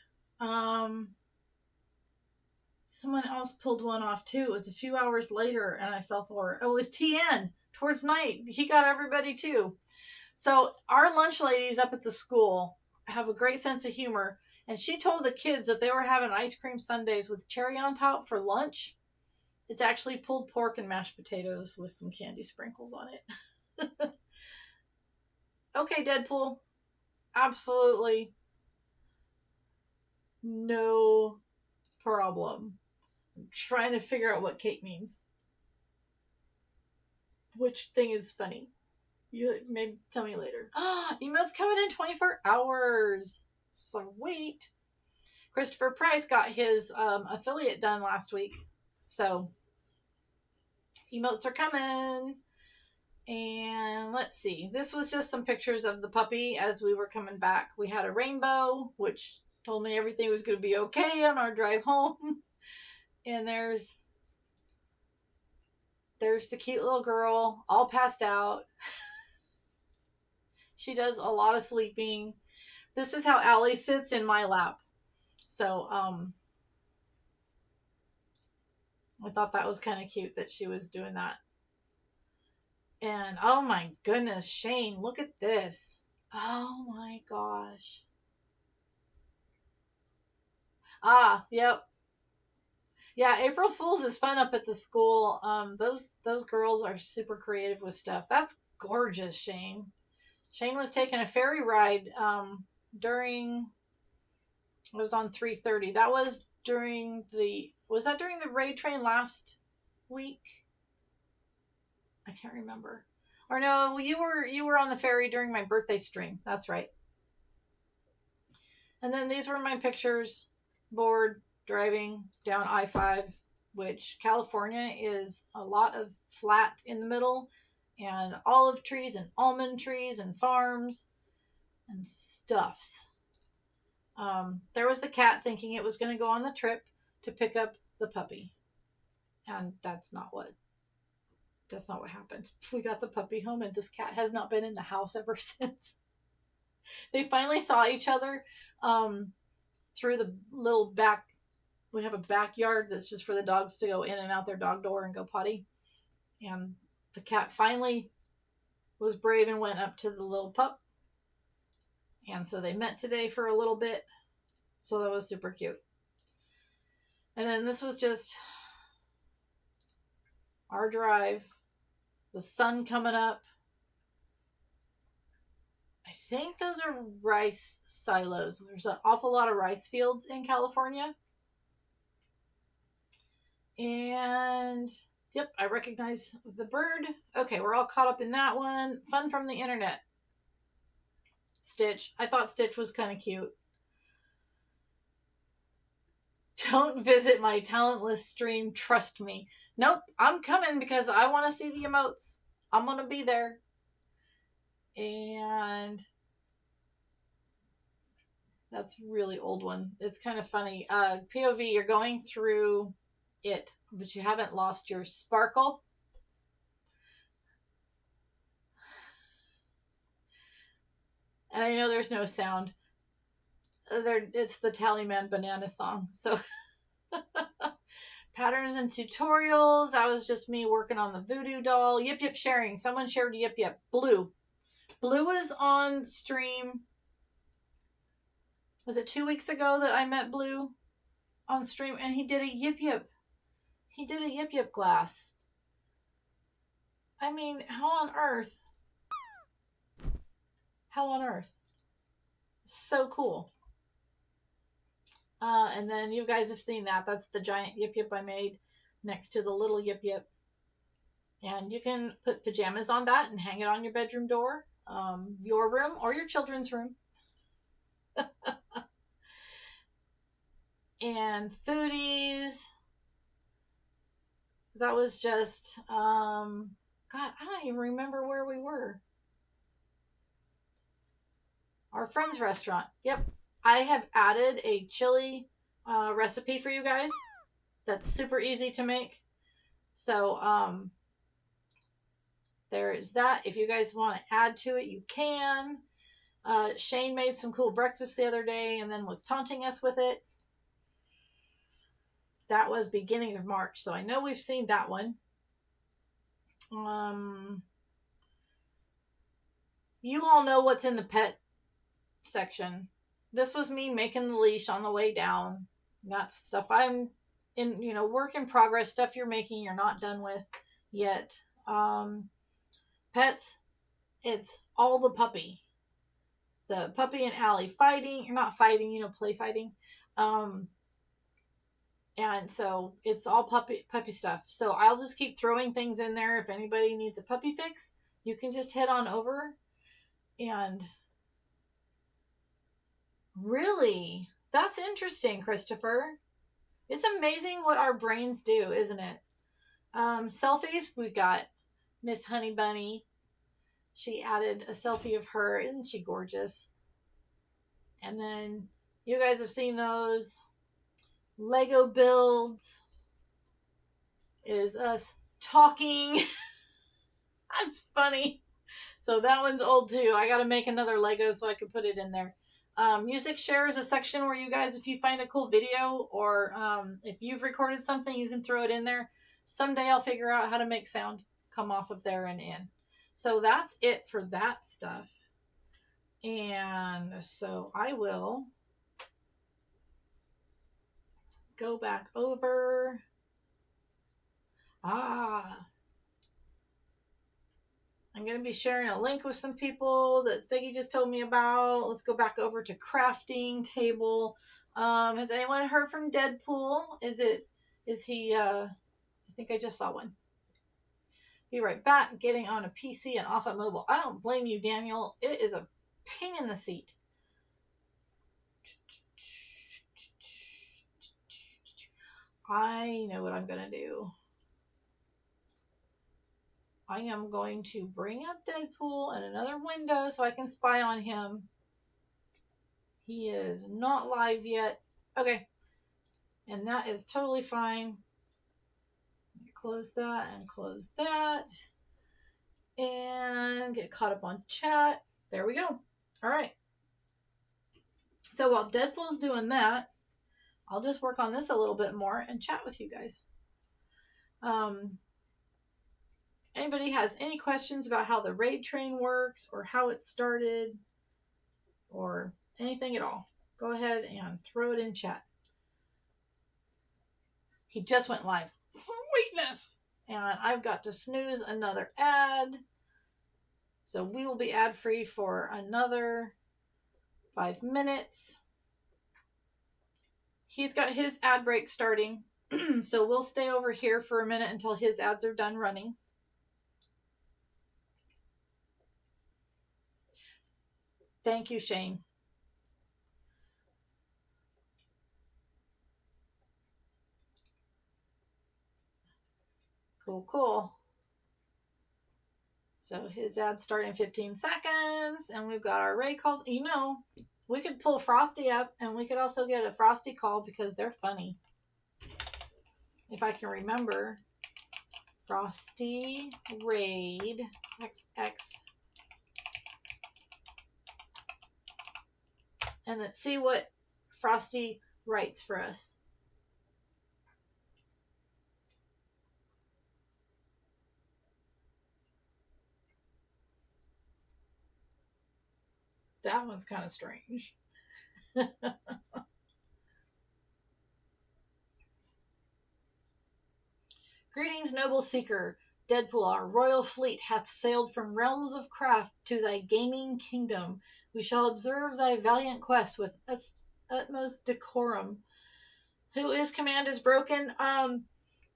Someone else pulled one off too. It was a few hours later and I fell for it. Oh, it was TN. Towards night. He got everybody too. So our lunch ladies up at the school have a great sense of humor. And she told the kids that they were having ice cream sundaes with cherry on top for lunch. It's actually pulled pork and mashed potatoes with some candy sprinkles on it. Okay, Deadpool. Absolutely no problem. I'm trying to figure out what Kate means. Which thing is funny? You maybe tell me later. Emotes coming in 24 hours. Sweet. Christopher Price got his affiliate done last week. So emotes are coming. And let's see. This was just some pictures of the puppy as we were coming back. We had a rainbow, which told me everything was going to be okay on our drive home. And there's the cute little girl, all passed out. She does a lot of sleeping. This is how Allie sits in my lap. So, I thought that was kind of cute that she was doing that. And, oh my goodness, Shane, look at this. Oh my gosh. Yep. Yeah, April Fool's is fun up at the school. Those girls are super creative with stuff. That's gorgeous, Shane. Shane was taking a ferry ride during, it was on 3:30. That was during the raid train last week? I can't remember. Or no, you were on the ferry during my birthday stream. That's right. And then these were my pictures, bored, driving down I-5, which California is a lot of flat in the middle, and olive trees and almond trees and farms and stuffs. There was the cat thinking it was going to go on the trip to pick up the puppy. And that's not what happened. We got the puppy home and this cat has not been in the house ever since. They finally saw each other through the little back. We have a backyard that's just for the dogs to go in and out their dog door and go potty. And the cat finally was brave and went up to the little pup And so they met today for a little bit. So that was super cute. And then this was just our drive. The sun coming up. I think those are rice silos. There's an awful lot of rice fields in California. And yep, I recognize the bird. Okay, we're all caught up in that one. Fun from the internet. Stitch. I thought Stitch was kind of cute. Don't visit my talentless stream, trust me. Nope, I'm coming because I want to see the emotes. I'm going to be there. And that's a really old one. It's kind of funny. POV, you're going through it, but you haven't lost your sparkle. And I know there's no sound. It's the Tallyman Banana song. So patterns and tutorials. That was just me working on the voodoo doll. Yip Yip sharing. Someone shared Yip Yip. Blue was on stream. Was it 2 weeks ago that I met Blue on stream? And he did a Yip Yip. He did a Yip Yip glass. I mean, how on earth? How on earth? So cool. And then you guys have seen that. That's the giant Yip Yip I made next to the little Yip Yip. And you can put pajamas on that and hang it on your bedroom door, your room, or your children's room. And foodies. That was just, God, I don't even remember where we were. Our friend's restaurant. Yep. I have added a chili recipe for you guys. That's super easy to make. So, there is that. If you guys want to add to it, you can. Shane made some cool breakfast the other day and then was taunting us with it. That was beginning of March. So I know we've seen that one. You all know what's in the pet section. This was me making the leash on the way down. That's stuff I'm in, work in progress, stuff you're making, you're not done with yet. Pets, it's all the puppy. The puppy and Allie fighting. You're not fighting, play fighting. And so it's all puppy stuff. So I'll just keep throwing things in there. If anybody needs a puppy fix, you can just head on over. And really, that's interesting, Christopher. It's amazing what our brains do, isn't it? Selfies, we got Miss Honey Bunny. She added a selfie of her. Isn't she gorgeous? And then you guys have seen those. Lego builds is us talking. That's funny. So that one's old too. I gotta make another Lego so I can put it in there. Music share is a section where you guys, if you find a cool video or if you've recorded something, you can throw it in there. Someday I'll figure out how to make sound come off of there and in. So that's it for that stuff. And so I will go back over. I'm going to be sharing a link with some people that Steggy just told me about. Let's go back over to crafting table. Has anyone heard from Deadpool? Is he, I think I just saw one. Be right back, getting on a PC and off a mobile. I don't blame you, Daniel. It is a pain in the seat. I know what I'm going to do. I am going to bring up Deadpool in another window so I can spy on him. He is not live yet. Okay. And that is totally fine. Close that and close that. And get caught up on chat. There we go. All right. So while Deadpool's doing that, I'll just work on this a little bit more and chat with you guys. Anybody has any questions about how the raid train works or how it started? or anything at all, go ahead and throw it in chat. He just went live. Sweetness! And I've got to snooze another ad. So we will be ad free for another 5 minutes. He's got his ad break starting. So we'll stay over here for a minute until his ads are done running. Thank you, Shane. Cool. So his ads start in 15 seconds, and we've got our raid calls. You know, we could pull Frosty up, and we could also get a Frosty call because they're funny. If I can remember. Frosty Raid XX. And let's see what Frosty writes for us. That one's kind of strange. Greetings, noble seeker. Deadpool, our royal fleet hath sailed from realms of craft to thy gaming kingdom. We shall observe thy valiant quest with utmost decorum. Who is command is broken?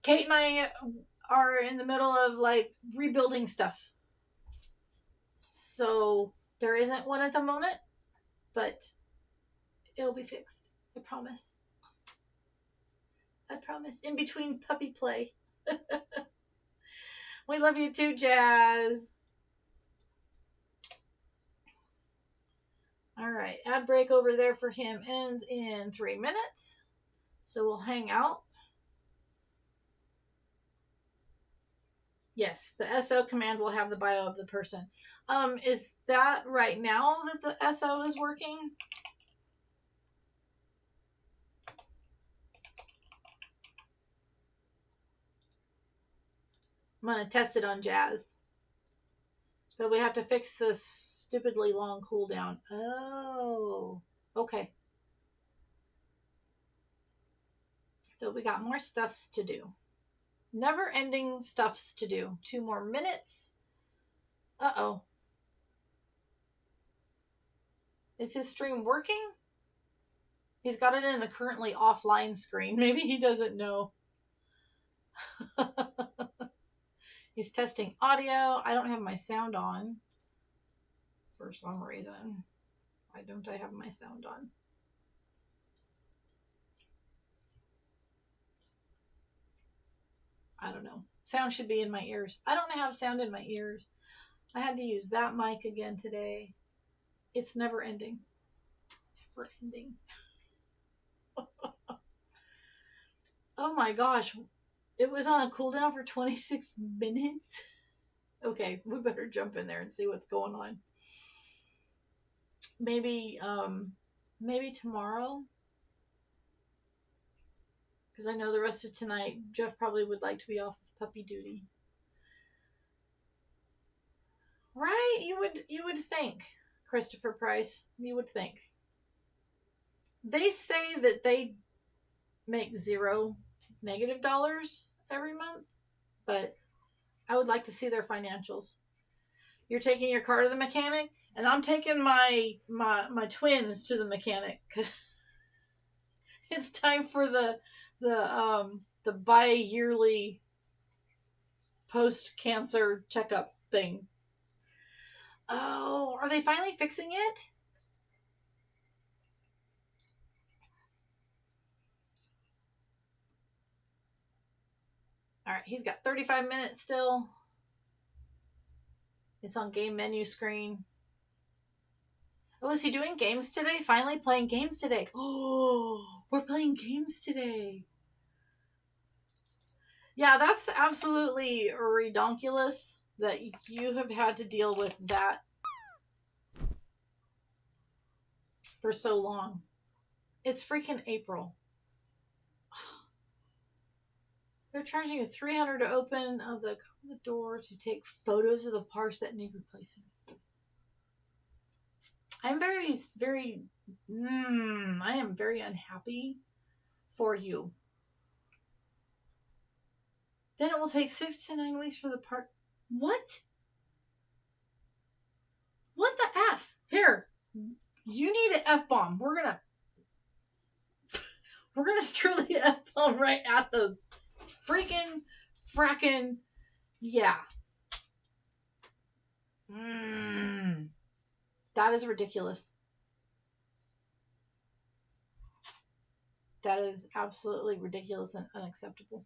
Kate and I are in the middle of like rebuilding stuff. So there isn't one at the moment, but it'll be fixed. I promise. In between puppy play. We love you too, Jazz. All right, ad break over there for him ends in 3 minutes. So we'll hang out. Yes, the SO command will have the bio of the person. Is that right now that the SO is working? I'm going to test it on Jazz. But we have to fix this stupidly long cooldown. Oh, okay. So we got more stuffs to do. Never ending stuffs to do. 2 more minutes. Uh-oh. Is his stream working? He's got it in the currently offline screen. Maybe he doesn't know. He's testing audio. I don't have my sound on. For some reason. Why don't I have my sound on? I don't know. Sound should be in my ears. I don't have sound in my ears. I had to use that mic again today. It's never ending. Never ending. Oh my gosh. It was on a cooldown for 26 minutes. Okay, we better jump in there and see what's going on. Maybe tomorrow. Because I know the rest of tonight, Jeff probably would like to be off of puppy duty. Right? You would think, Christopher Price. You would think. They say that they make $0 negative dollars every month, but I would like to see their financials. You're taking your car to the mechanic, and I'm taking my twins to the mechanic because it's time for the bi-yearly post-cancer checkup thing. Oh, are they finally fixing it? All right, he's got 35 minutes still. It's on game menu screen. Oh, is he doing games today? Finally playing games today. Oh, we're playing games today. Yeah, that's absolutely redonkulous that you have had to deal with that for so long. It's freaking April. They're charging you $300 to open the door to take photos of the parts that need replacing. I'm very, I am very unhappy for you. Then it will take 6 to 9 weeks for the part. What? What the F? Here, you need an F-bomb. We're gonna throw the F-bomb right at those freaking, fracking, yeah. That is ridiculous. That is absolutely ridiculous and unacceptable.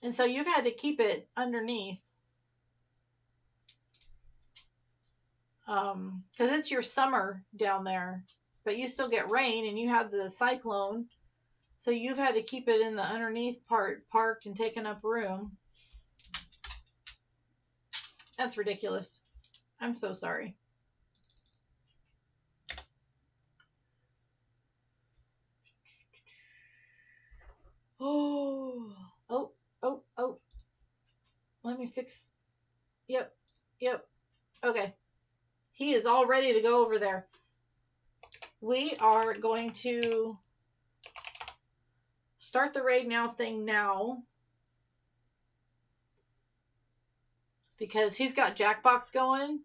And so you've had to keep it underneath. Because it's your summer down there. But you still get rain and you have the cyclone. So you've had to keep it in the underneath part parked and taking up room. That's ridiculous. I'm so sorry. Oh. Let me fix. Yep. Okay. He is all ready to go over there. We are going to start the raid now thing now. Because he's got Jackbox going.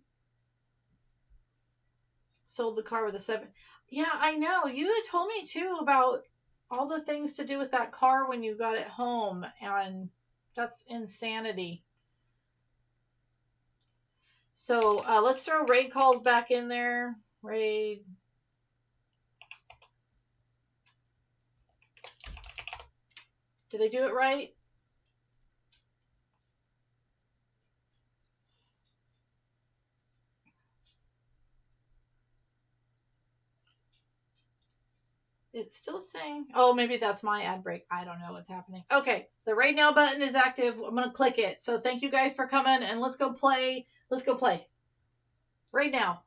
Sold the car with a 7. Yeah, I know. You had told me too about all the things to do with that car when you got it home. And that's insanity. So let's throw raid calls back in there. Raid. Did they do it right? It's still saying, oh, maybe that's my ad break. I don't know what's happening. Okay, the raid now button is active. I'm going to click it. So thank you guys for coming and let's go play. Raid now.